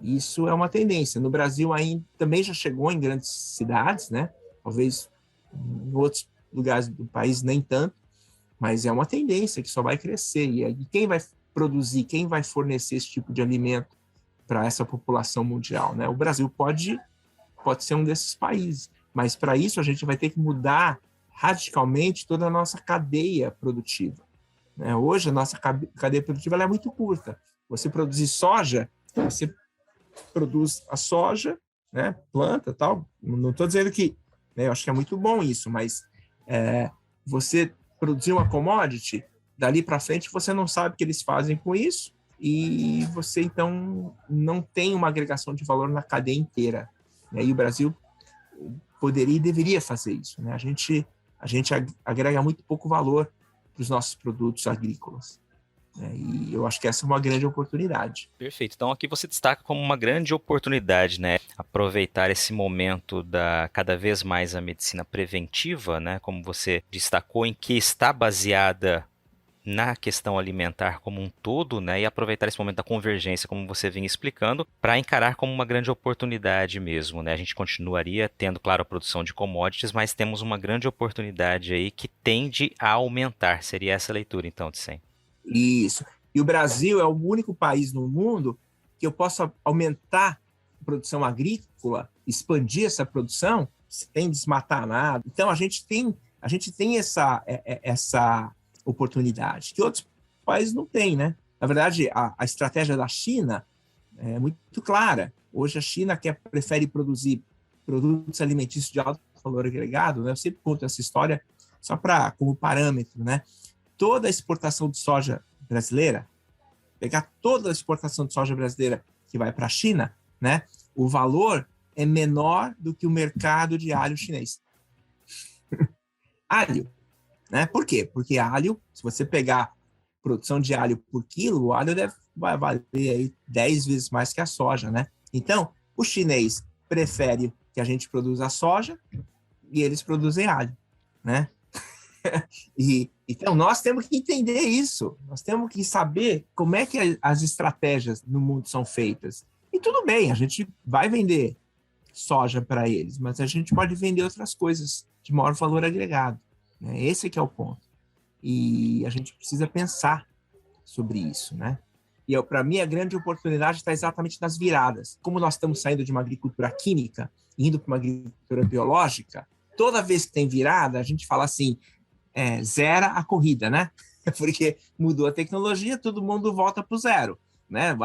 B: Isso é uma tendência. No Brasil ainda também já chegou em grandes cidades, né? Talvez em outros lugares do país nem tanto, mas é uma tendência que só vai crescer. E quem vai produzir, quem vai fornecer esse tipo de alimento para essa população mundial, né? O Brasil pode ser um desses países, mas para isso a gente vai ter que mudar radicalmente toda a nossa cadeia produtiva, né? Hoje a nossa cadeia produtiva ela é muito curta. Você produzir soja, você produz a soja, né? Planta, tal. Não estou dizendo que, né, eu acho que é muito bom isso, mas você produzir uma commodity, dali para frente você não sabe o que eles fazem com isso e você então não tem uma agregação de valor na cadeia inteira. E o Brasil poderia e deveria fazer isso, né? A gente agrega muito pouco valor para os nossos produtos agrícolas, né? E eu acho que essa é uma grande oportunidade.
A: Perfeito. Então aqui você destaca como uma grande oportunidade, né? Aproveitar esse momento da cada vez mais a medicina preventiva, né? Como você destacou, em que está baseada na questão alimentar como um todo, né, e aproveitar esse momento da convergência, como você vinha explicando, para encarar como uma grande oportunidade mesmo, né? A gente continuaria tendo, claro, a produção de commodities, mas temos uma grande oportunidade aí que tende a aumentar. Seria essa a leitura, então, Tsen?
B: Isso. E o Brasil é o único país no mundo que eu possa aumentar a produção agrícola, expandir essa produção sem desmatar nada. Então, a gente tem essa oportunidade, que outros países não têm, né? Na verdade, a estratégia da China é muito clara. Hoje a China prefere produzir produtos alimentícios de alto valor agregado, né? Eu sempre conto essa história só como parâmetro, né? Toda a exportação de soja brasileira, pegar toda a exportação de soja brasileira que vai para a China, né? O valor é menor do que o mercado de alho chinês. Alho. Né? Por quê? Porque alho, se você pegar produção de alho por quilo, o alho vai valer aí 10 vezes mais que a soja, né? Então, o chinês prefere que a gente produza a soja e eles produzem alho, né? Então, nós temos que entender isso. Nós temos que saber como é que as estratégias no mundo são feitas. E tudo bem, a gente vai vender soja para eles, mas a gente pode vender outras coisas de maior valor agregado. Esse que é o ponto. E a gente precisa pensar sobre isso, né? E para mim a grande oportunidade está exatamente nas viradas. Como nós estamos saindo de uma agricultura química, indo para uma agricultura biológica, toda vez que tem virada, a gente fala assim, zera a corrida, né? Porque mudou a tecnologia, todo mundo volta para o zero, né?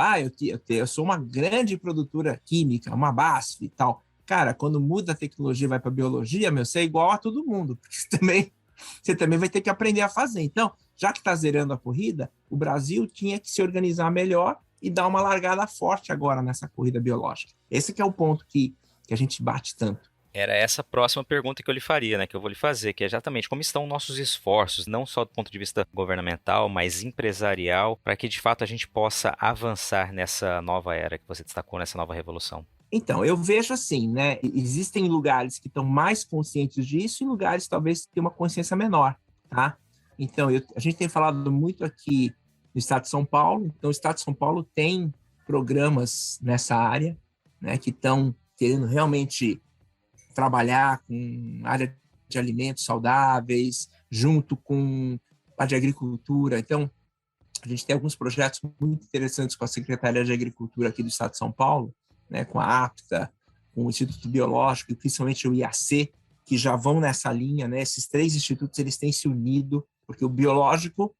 B: Eu sou uma grande produtora química, uma BASF e tal. Cara, quando muda a tecnologia e vai para a biologia, você é igual a todo mundo, porque você também vai ter que aprender a fazer. Então, já que está zerando a corrida, o Brasil tinha que se organizar melhor e dar uma largada forte agora nessa corrida biológica. Esse que é o ponto que a gente bate tanto.
A: Era essa a próxima pergunta que eu lhe faria, né, que eu vou lhe fazer, que é exatamente como estão nossos esforços, não só do ponto de vista governamental, mas empresarial, para que de fato a gente possa avançar nessa nova era que você destacou, nessa nova revolução.
B: Então, eu vejo assim, né? Existem lugares que estão mais conscientes disso e lugares talvez que têm uma consciência menor, tá? Então, a gente tem falado muito aqui no estado de São Paulo. Então, o estado de São Paulo tem programas nessa área, né? Que estão querendo realmente trabalhar com área de alimentos saudáveis, junto com a de agricultura. Então, a gente tem alguns projetos muito interessantes com a Secretaria de Agricultura aqui do estado de São Paulo, né, com a APTA, com o Instituto Biológico e principalmente o IAC, que já vão nessa linha, né? Esses 3 institutos eles têm se unido, porque o biológico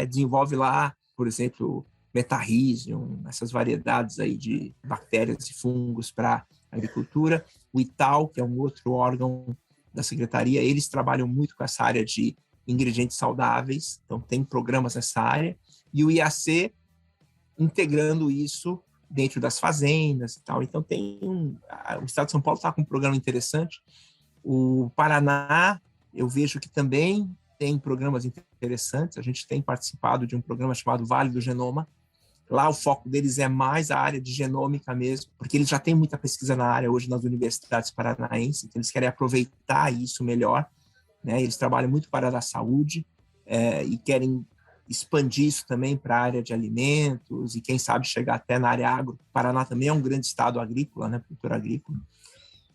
B: desenvolve lá, por exemplo, Metarrhizium, essas variedades aí de bactérias e fungos para a agricultura. O ITAL, que é um outro órgão da secretaria, eles trabalham muito com essa área de ingredientes saudáveis, então tem programas nessa área, e o IAC integrando isso dentro das fazendas e tal. Então o estado de São Paulo está com um programa interessante. O Paraná, eu vejo que também tem programas interessantes. A gente tem participado de um programa chamado Vale do Genoma. Lá o foco deles é mais a área de genômica mesmo, porque eles já têm muita pesquisa na área hoje nas universidades paranaenses, então eles querem aproveitar isso melhor, né? Eles trabalham muito para a área da saúde e querem expandir isso também para a área de alimentos e quem sabe chegar até na área agro. O Paraná também é um grande estado agrícola, né? Produtor agrícola.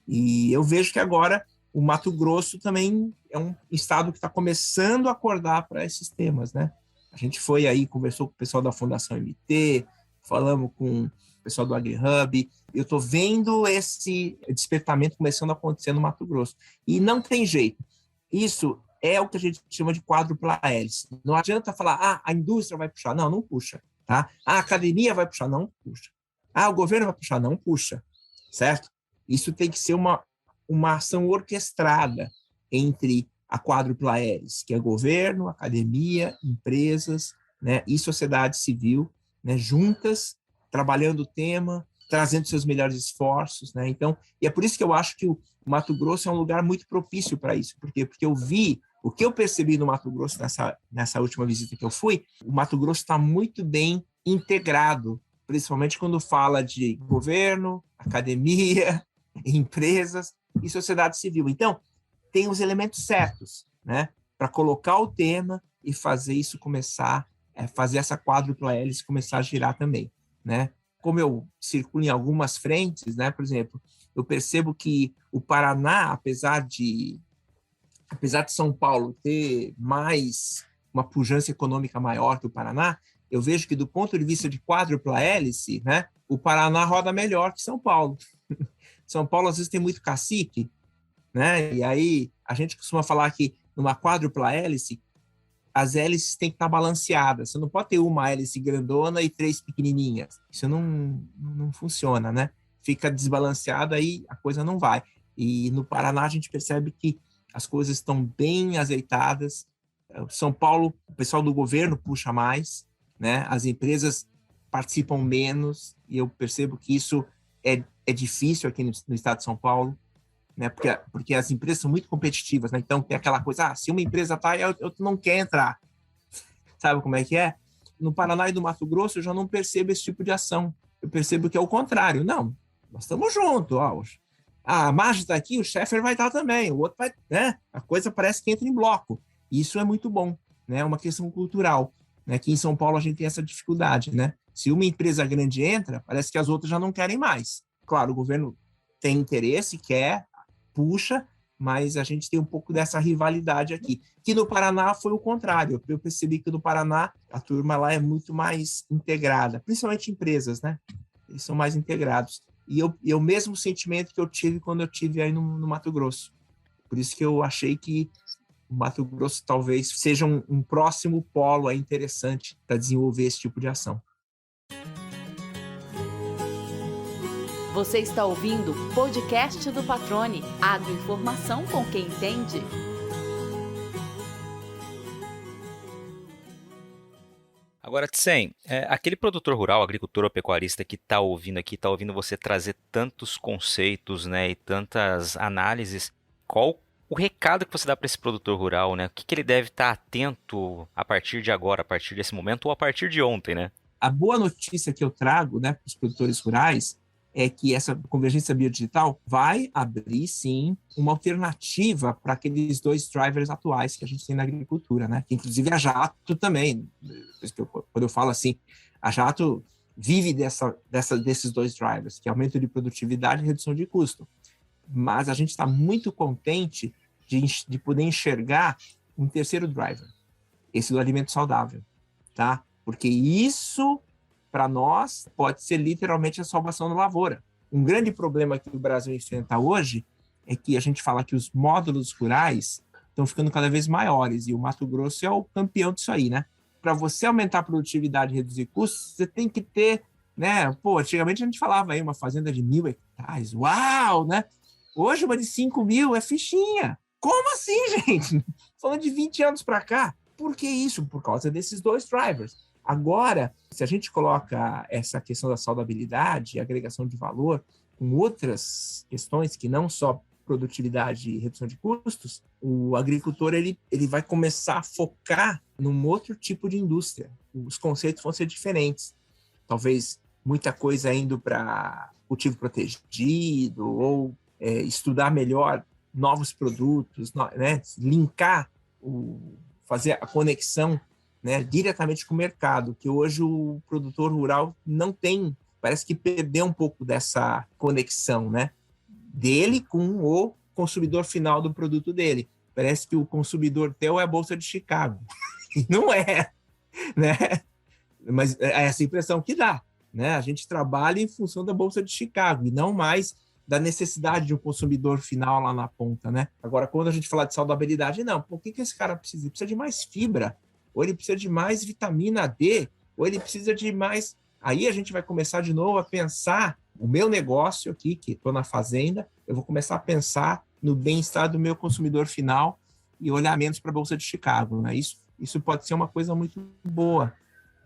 B: E eu vejo que agora o Mato Grosso também é um estado que está começando a acordar para esses temas, né? A gente foi aí, conversou com o pessoal da Fundação MT, falamos com o pessoal do AgriHub. Eu estou vendo esse despertamento começando a acontecer no Mato Grosso. E não tem jeito. Isso é o que a gente chama de quádrupla hélice. Não adianta falar, a indústria vai puxar. Não, não puxa. Tá? A academia vai puxar. Não puxa. O governo vai puxar. Não puxa. Certo? Isso tem que ser uma ação orquestrada entre a quádrupla hélice, que é governo, academia, empresas, né, e sociedade civil, né, juntas, trabalhando o tema, trazendo seus melhores esforços, né? Então, e é por isso que eu acho que o Mato Grosso é um lugar muito propício para isso. Por quê? Porque eu vi, o que eu percebi no Mato Grosso nessa última visita que eu fui, o Mato Grosso está muito bem integrado, principalmente quando fala de governo, academia, empresas e sociedade civil. Então, tem os elementos certos, né, para colocar o tema e fazer isso começar, fazer essa quádrupla hélice começar a girar também, né? Como eu circulo em algumas frentes, né, por exemplo, eu percebo que o Paraná, apesar de São Paulo ter uma pujança econômica maior que o Paraná, eu vejo que do ponto de vista de quádrupla hélice, né, o Paraná roda melhor que São Paulo. São Paulo às vezes tem muito cacique, né? E aí a gente costuma falar que numa quádrupla hélice as hélices têm que estar balanceadas. Você não pode ter uma hélice grandona e 3 pequenininhas. Isso não funciona, né? Fica desbalanceada aí a coisa não vai. E no Paraná a gente percebe que as coisas estão bem azeitadas. São Paulo, o pessoal do governo puxa mais, né? As empresas participam menos e eu percebo que isso é difícil aqui no estado de São Paulo, né? Porque as empresas são muito competitivas, né? Então tem aquela coisa, se uma empresa está, eu não quer entrar. Sabe como é que é? No Paraná e no Mato Grosso eu já não percebo esse tipo de ação. Eu percebo que é o contrário. Não, nós estamos juntos. A Marge está aqui, o Schaeffer vai estar também, o outro vai, né? A coisa parece que entra em bloco. Isso é muito bom, né? É uma questão cultural, né? Aqui em São Paulo a gente tem essa dificuldade, né? Se uma empresa grande entra, parece que as outras já não querem mais. Claro, o governo tem interesse, quer, puxa, mas a gente tem um pouco dessa rivalidade aqui. Que no Paraná foi o contrário. Eu percebi que no Paraná a turma lá é muito mais integrada, principalmente empresas, né? Eles são mais integrados. E o mesmo sentimento que eu tive quando eu tive aí no Mato Grosso. Por isso que eu achei que o Mato Grosso talvez seja um próximo polo aí interessante para desenvolver esse tipo de ação.
C: Você está ouvindo o podcast do Patrone, agroinformação com quem entende.
A: Agora, Tsen, aquele produtor rural, agricultor ou pecuarista que está ouvindo aqui, está ouvindo você trazer tantos conceitos, né, e tantas análises, qual o recado que você dá para esse produtor rural, né? O que ele deve estar atento a partir de agora, a partir desse momento ou a partir de ontem, né?
B: A boa notícia que eu trago, né, para os produtores rurais é que essa convergência biodigital vai abrir, sim, uma alternativa para aqueles 2 drivers atuais que a gente tem na agricultura, né? Que, inclusive, a Jato também, quando eu falo assim, a Jato vive desses 2 drivers, que é aumento de produtividade e redução de custo. Mas a gente está muito contente de poder enxergar um terceiro driver, esse do alimento saudável, tá? Porque isso, para nós, pode ser literalmente a salvação da lavoura. Um grande problema que o Brasil enfrenta hoje é que a gente fala que os módulos rurais estão ficando cada vez maiores, e o Mato Grosso é o campeão disso aí, né? Para você aumentar a produtividade e reduzir custos, você tem que ter, né? Pô, antigamente a gente falava aí uma fazenda de 1.000 hectares, uau, né? Hoje uma de 5.000 é fichinha. Como assim, gente? falando de 20 anos para cá. Por que isso? Por causa desses dois drivers. Agora, se a gente coloca essa questão da saudabilidade, agregação de valor, com outras questões que não só produtividade e redução de custos, o agricultor ele vai começar a focar num outro tipo de indústria. Os conceitos vão ser diferentes. Talvez muita coisa indo para cultivo protegido ou estudar melhor novos produtos, né? Linkar, fazer a conexão, né, diretamente com o mercado, que hoje o produtor rural não tem, parece que perdeu um pouco dessa conexão, né, dele com o consumidor final do produto dele. Parece que o consumidor teu é a Bolsa de Chicago. E não é, né? Mas é essa impressão que dá, né? A gente trabalha em função da Bolsa de Chicago e não mais da necessidade de um consumidor final lá na ponta, né? Agora, quando a gente fala de saudabilidade, não. Por que esse cara precisa? Ele precisa de mais fibra, ou ele precisa de mais vitamina D, ou ele precisa de mais... Aí a gente vai começar de novo a pensar o meu negócio aqui, que estou na fazenda, eu vou começar a pensar no bem-estar do meu consumidor final e olhar menos para a Bolsa de Chicago, né? Isso pode ser uma coisa muito boa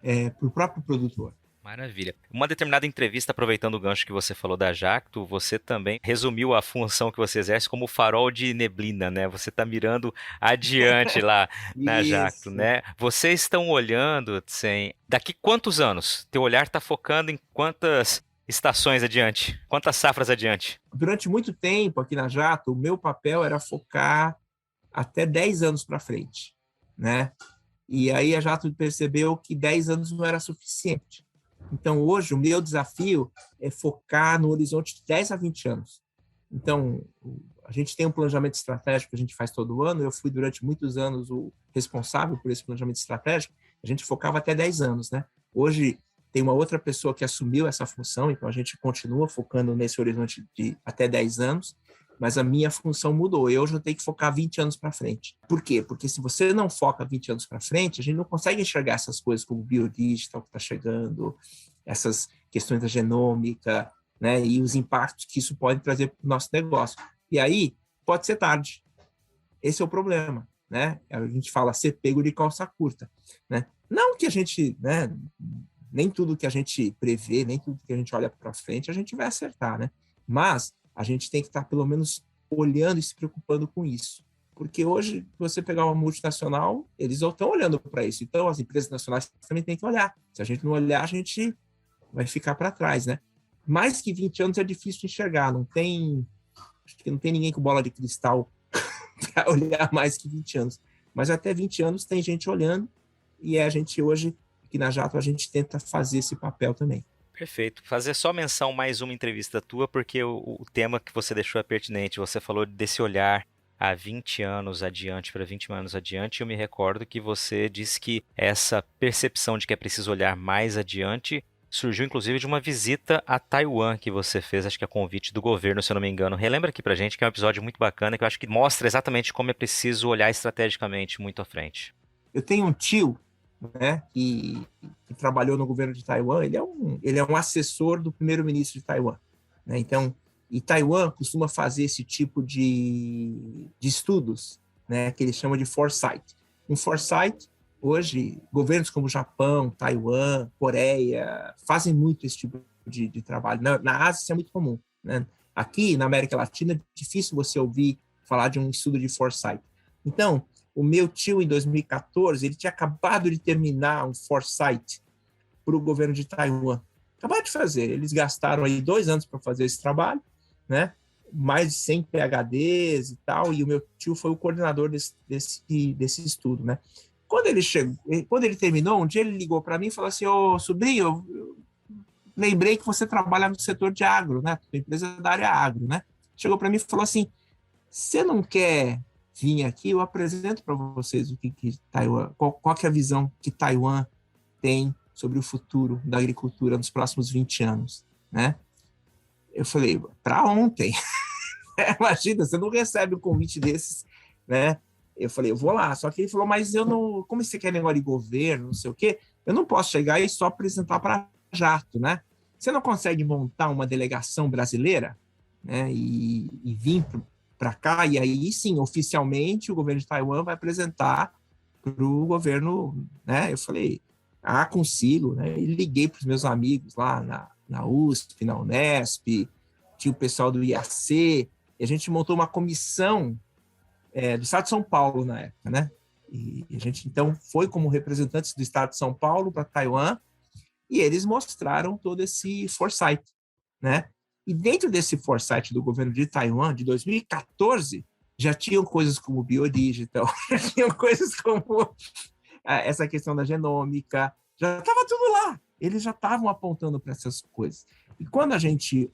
B: para o próprio produtor.
A: Maravilha. Uma determinada entrevista, aproveitando o gancho que você falou da Jacto, você também resumiu a função que você exerce como farol de neblina, né? Você está mirando adiante lá na Jacto, né? Vocês estão olhando, Tsen, daqui quantos anos? Teu olhar está focando em quantas estações adiante? Quantas safras adiante?
B: Durante muito tempo aqui na Jacto, o meu papel era focar até 10 anos para frente, né? E aí a Jacto percebeu que 10 anos não era suficiente. Então, hoje, o meu desafio é focar no horizonte de 10 a 20 anos. Então, a gente tem um planejamento estratégico que a gente faz todo ano. Eu fui, durante muitos anos, o responsável por esse planejamento estratégico. A gente focava até 10 anos, né? Hoje, tem uma outra pessoa que assumiu essa função, então a gente continua focando nesse horizonte de até 10 anos, mas a minha função mudou. Eu já tenho que focar 20 anos para frente. Por quê? Porque se você não foca 20 anos para frente, a gente não consegue enxergar essas coisas como o biodigital que está chegando, essas questões da genômica, né, e os impactos que isso pode trazer para o nosso negócio. E aí, pode ser tarde. Esse é o problema, né? A gente fala ser pego de calça curta, né? Não que a gente, né, nem tudo que a gente prevê, nem tudo que a gente olha para frente, a gente vai acertar, né? Mas a gente tem que estar, pelo menos, olhando e se preocupando com isso. Porque hoje, se você pegar uma multinacional, eles estão olhando para isso. Então, as empresas nacionais também têm que olhar. Se a gente não olhar, a gente vai ficar para trás, né? Mais que 20 anos é difícil de enxergar. Acho que não tem ninguém com bola de cristal para olhar mais que 20 anos. Mas até 20 anos tem gente olhando e a gente hoje, aqui na Jacto, a gente tenta fazer esse papel também.
A: Perfeito. Fazer só menção mais uma entrevista tua, porque o tema que você deixou é pertinente. Você falou desse olhar há 20 anos adiante, para 20 anos adiante. Eu me recordo que você disse que essa percepção de que é preciso olhar mais adiante surgiu, inclusive, de uma visita a Taiwan que você fez, acho que a convite do governo, se eu não me engano. Relembra aqui pra gente, que é um episódio muito bacana, que eu acho que mostra exatamente como é preciso olhar estrategicamente muito à frente.
B: Eu tenho um tio, né, que trabalhou no governo de Taiwan. Ele é um assessor do primeiro-ministro de Taiwan, né? Então, e Taiwan costuma fazer esse tipo de estudos, né, que eles chamam de foresight. Um foresight, hoje, governos como Japão, Taiwan, Coreia, fazem muito esse tipo de trabalho. Na Ásia, isso é muito comum, né? Aqui, na América Latina, é difícil você ouvir falar de um estudo de foresight. Então, o meu tio, em 2014, ele tinha acabado de terminar um foresight para o governo de Taiwan. Acabaram de fazer. Eles gastaram aí 2 anos para fazer esse trabalho, né? Mais de 100 PhDs e tal, e o meu tio foi o coordenador desse estudo, né? Quando ele terminou, um dia ele ligou para mim e falou assim: ô sobrinho, eu lembrei que você trabalha no setor de agro, né? Sua empresa é da área agro, né? Chegou para mim e falou assim: você não quer vir aqui? Eu apresento para vocês o que Taiwan, qual que é a visão que Taiwan tem sobre o futuro da agricultura nos próximos 20 anos, né? Eu falei: para ontem. Imagina, você não recebe um convite desses, né? Eu falei: eu vou lá. Só que ele falou: mas eu não... Como você quer negócio de governo, não sei o quê, eu não posso chegar e só apresentar para Jacto, né? Você não consegue montar uma delegação brasileira, né? E vir para cá, e aí sim, oficialmente, o governo de Taiwan vai apresentar para o governo, né? Eu falei, consigo, né? E liguei para os meus amigos lá na USP, na Unesp, tinha o pessoal do IAC, e a gente montou uma comissão do Estado de São Paulo na época, né? E a gente, então, foi como representantes do Estado de São Paulo para Taiwan, e eles mostraram todo esse foresight, né? E dentro desse foresight do governo de Taiwan, de 2014, já tinham coisas como biodigital, já tinham coisas como essa questão da genômica, já estava tudo lá. Eles já estavam apontando para essas coisas. E quando a gente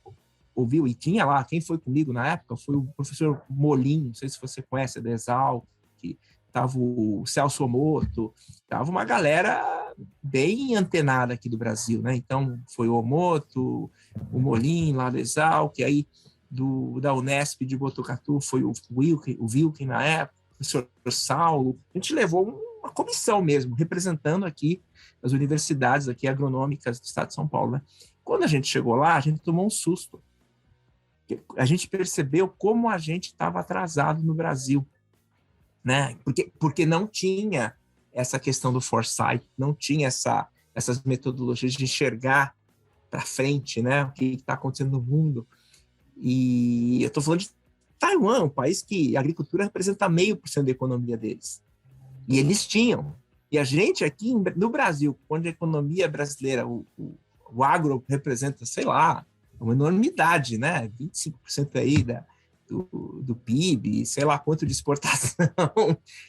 B: ouviu, e tinha lá, quem foi comigo na época, foi o professor Molin, não sei se você conhece, da Exal, que estava o Celso Omoto, estava uma galera bem antenada aqui do Brasil, né? Então, foi o Omoto, o Molin lá da Exal, que aí da Unesp de Botucatu foi o Wilken na época, o professor Saulo. A gente levou uma comissão mesmo, representando aqui as universidades aqui agronômicas do estado de São Paulo, né? Quando a gente chegou lá, a gente tomou um susto. A gente percebeu como a gente estava atrasado no Brasil, né? Porque não tinha essa questão do foresight, não tinha essas metodologias de enxergar para frente, né? O que está acontecendo no mundo. E eu estou falando de Taiwan, um país que a agricultura representa 0,5% da economia deles. E eles tinham. E a gente aqui no Brasil, onde a economia brasileira, o agro representa, sei lá, uma enormidade, né? 25% aí do PIB, sei lá quanto de exportação.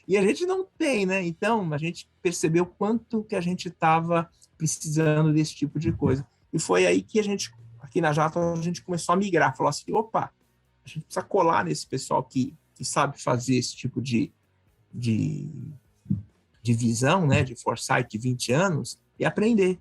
B: E a gente não tem, né? Então, a gente percebeu quanto que a gente estava precisando desse tipo de coisa. E foi aí que a gente, aqui na Jato, a gente começou a migrar. Falou assim, opa, a gente precisa colar nesse pessoal que sabe fazer esse tipo de visão, né? De foresight de 20 anos e aprender.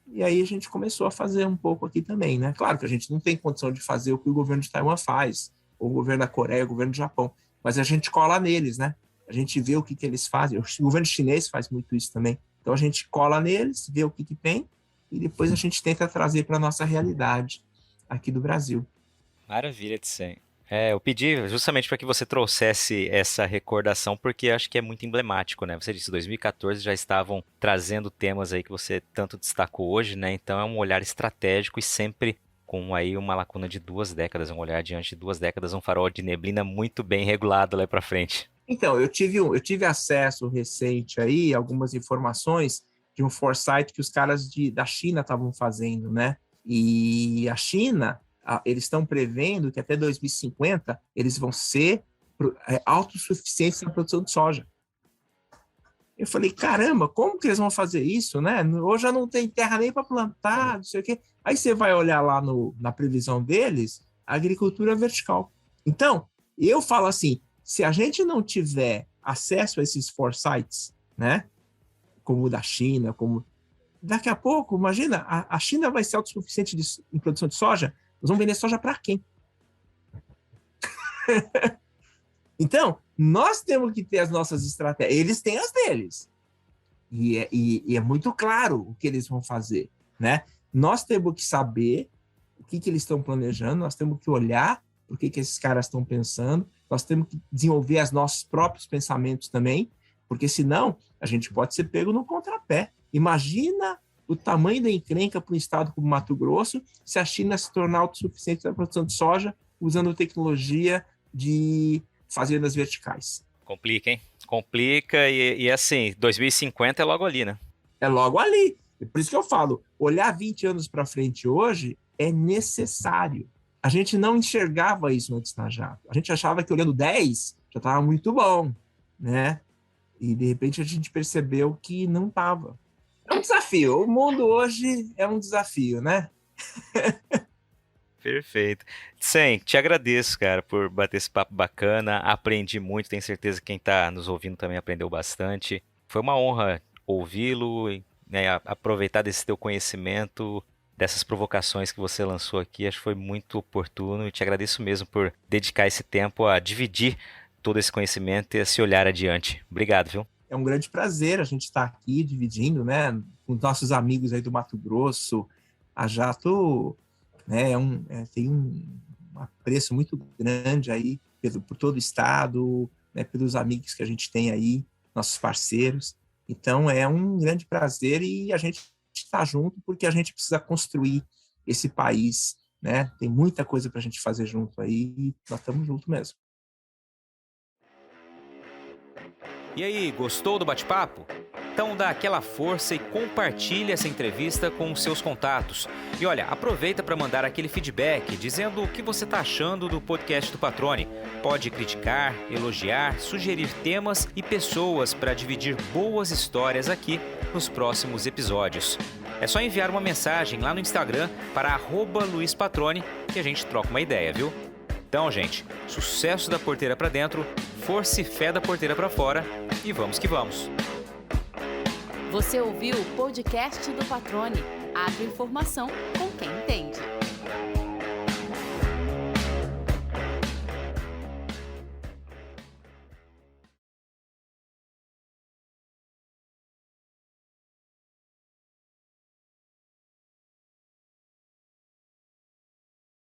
B: E aí a gente começou a fazer um pouco aqui também, né? Claro que a gente não tem condição de fazer o que o governo de Taiwan faz, ou o governo da Coreia, o governo do Japão, mas a gente cola neles, né? A gente vê o que eles fazem. O governo chinês faz muito isso também. Então a gente cola neles, vê o que tem, e depois a gente tenta trazer para a nossa realidade aqui do Brasil.
A: Maravilha, Tsen. Eu pedi justamente para que você trouxesse essa recordação, porque acho que é muito emblemático, né? Você disse, 2014 já estavam trazendo temas aí que você tanto destacou hoje, né? Então é um olhar estratégico e sempre com aí uma lacuna de 2 décadas, um olhar diante de 2 décadas, um farol de neblina muito bem regulado lá para frente.
B: Então, eu tive acesso recente aí, algumas informações de um foresight que os caras da China estavam fazendo, né? E a China, eles estão prevendo que até 2050 eles vão ser autossuficientes na produção de soja. Eu falei, caramba, como que eles vão fazer isso, né? Hoje já não tem terra nem para plantar, não sei o quê. Aí você vai olhar lá na previsão deles, a agricultura vertical. Então, eu falo assim, se a gente não tiver acesso a esses foresights, né? Como o da China, daqui a pouco, imagina, a China vai ser autossuficiente em produção de soja, nós vamos vender soja para quem? Então, nós temos que ter as nossas estratégias. Eles têm as deles. E é muito claro o que eles vão fazer, né? Nós temos que saber o que eles estão planejando, nós temos que olhar o que esses caras estão pensando, nós temos que desenvolver os nossos próprios pensamentos também, porque senão a gente pode ser pego no contrapé. Imagina o tamanho da encrenca para um estado como Mato Grosso se a China se tornar autossuficiente na produção de soja usando tecnologia de fazendas verticais.
A: Complica, hein? Complica e assim, 2050 é logo ali, né?
B: É logo ali. Por isso que eu falo, olhar 20 anos para frente hoje é necessário. A gente não enxergava isso antes na Jato. A gente achava que olhando 10 já estava muito bom, né? E de repente a gente percebeu que não estava. É um desafio. O mundo hoje é um desafio, né?
A: Perfeito. Tsen, te agradeço, cara, por bater esse papo bacana. Aprendi muito, tenho certeza que quem está nos ouvindo também aprendeu bastante. Foi uma honra ouvi-lo, né, aproveitar desse teu conhecimento, dessas provocações que você lançou aqui. Acho que foi muito oportuno e te agradeço mesmo por dedicar esse tempo a dividir todo esse conhecimento e a se olhar adiante. Obrigado, viu?
B: É um grande prazer a gente estar aqui dividindo, né, com nossos amigos aí do Mato Grosso. A Jato, né, tem um apreço muito grande aí por todo o estado, né, pelos amigos que a gente tem aí, nossos parceiros. Então, é um grande prazer e a gente está junto porque a gente precisa construir esse país, né? Tem muita coisa para a gente fazer junto aí e nós estamos juntos mesmo.
A: E aí, gostou do bate-papo? Então dá aquela força e compartilha essa entrevista com os seus contatos. E olha, aproveita para mandar aquele feedback dizendo o que você está achando do podcast do Patrone. Pode criticar, elogiar, sugerir temas e pessoas para dividir boas histórias aqui nos próximos episódios. É só enviar uma mensagem lá no Instagram para @luispatrone que a gente troca uma ideia, viu? Então, gente, sucesso da porteira para dentro, força e fé da porteira para fora e vamos que vamos!
C: Você ouviu o podcast do Patrone, agroinformação com quem entende.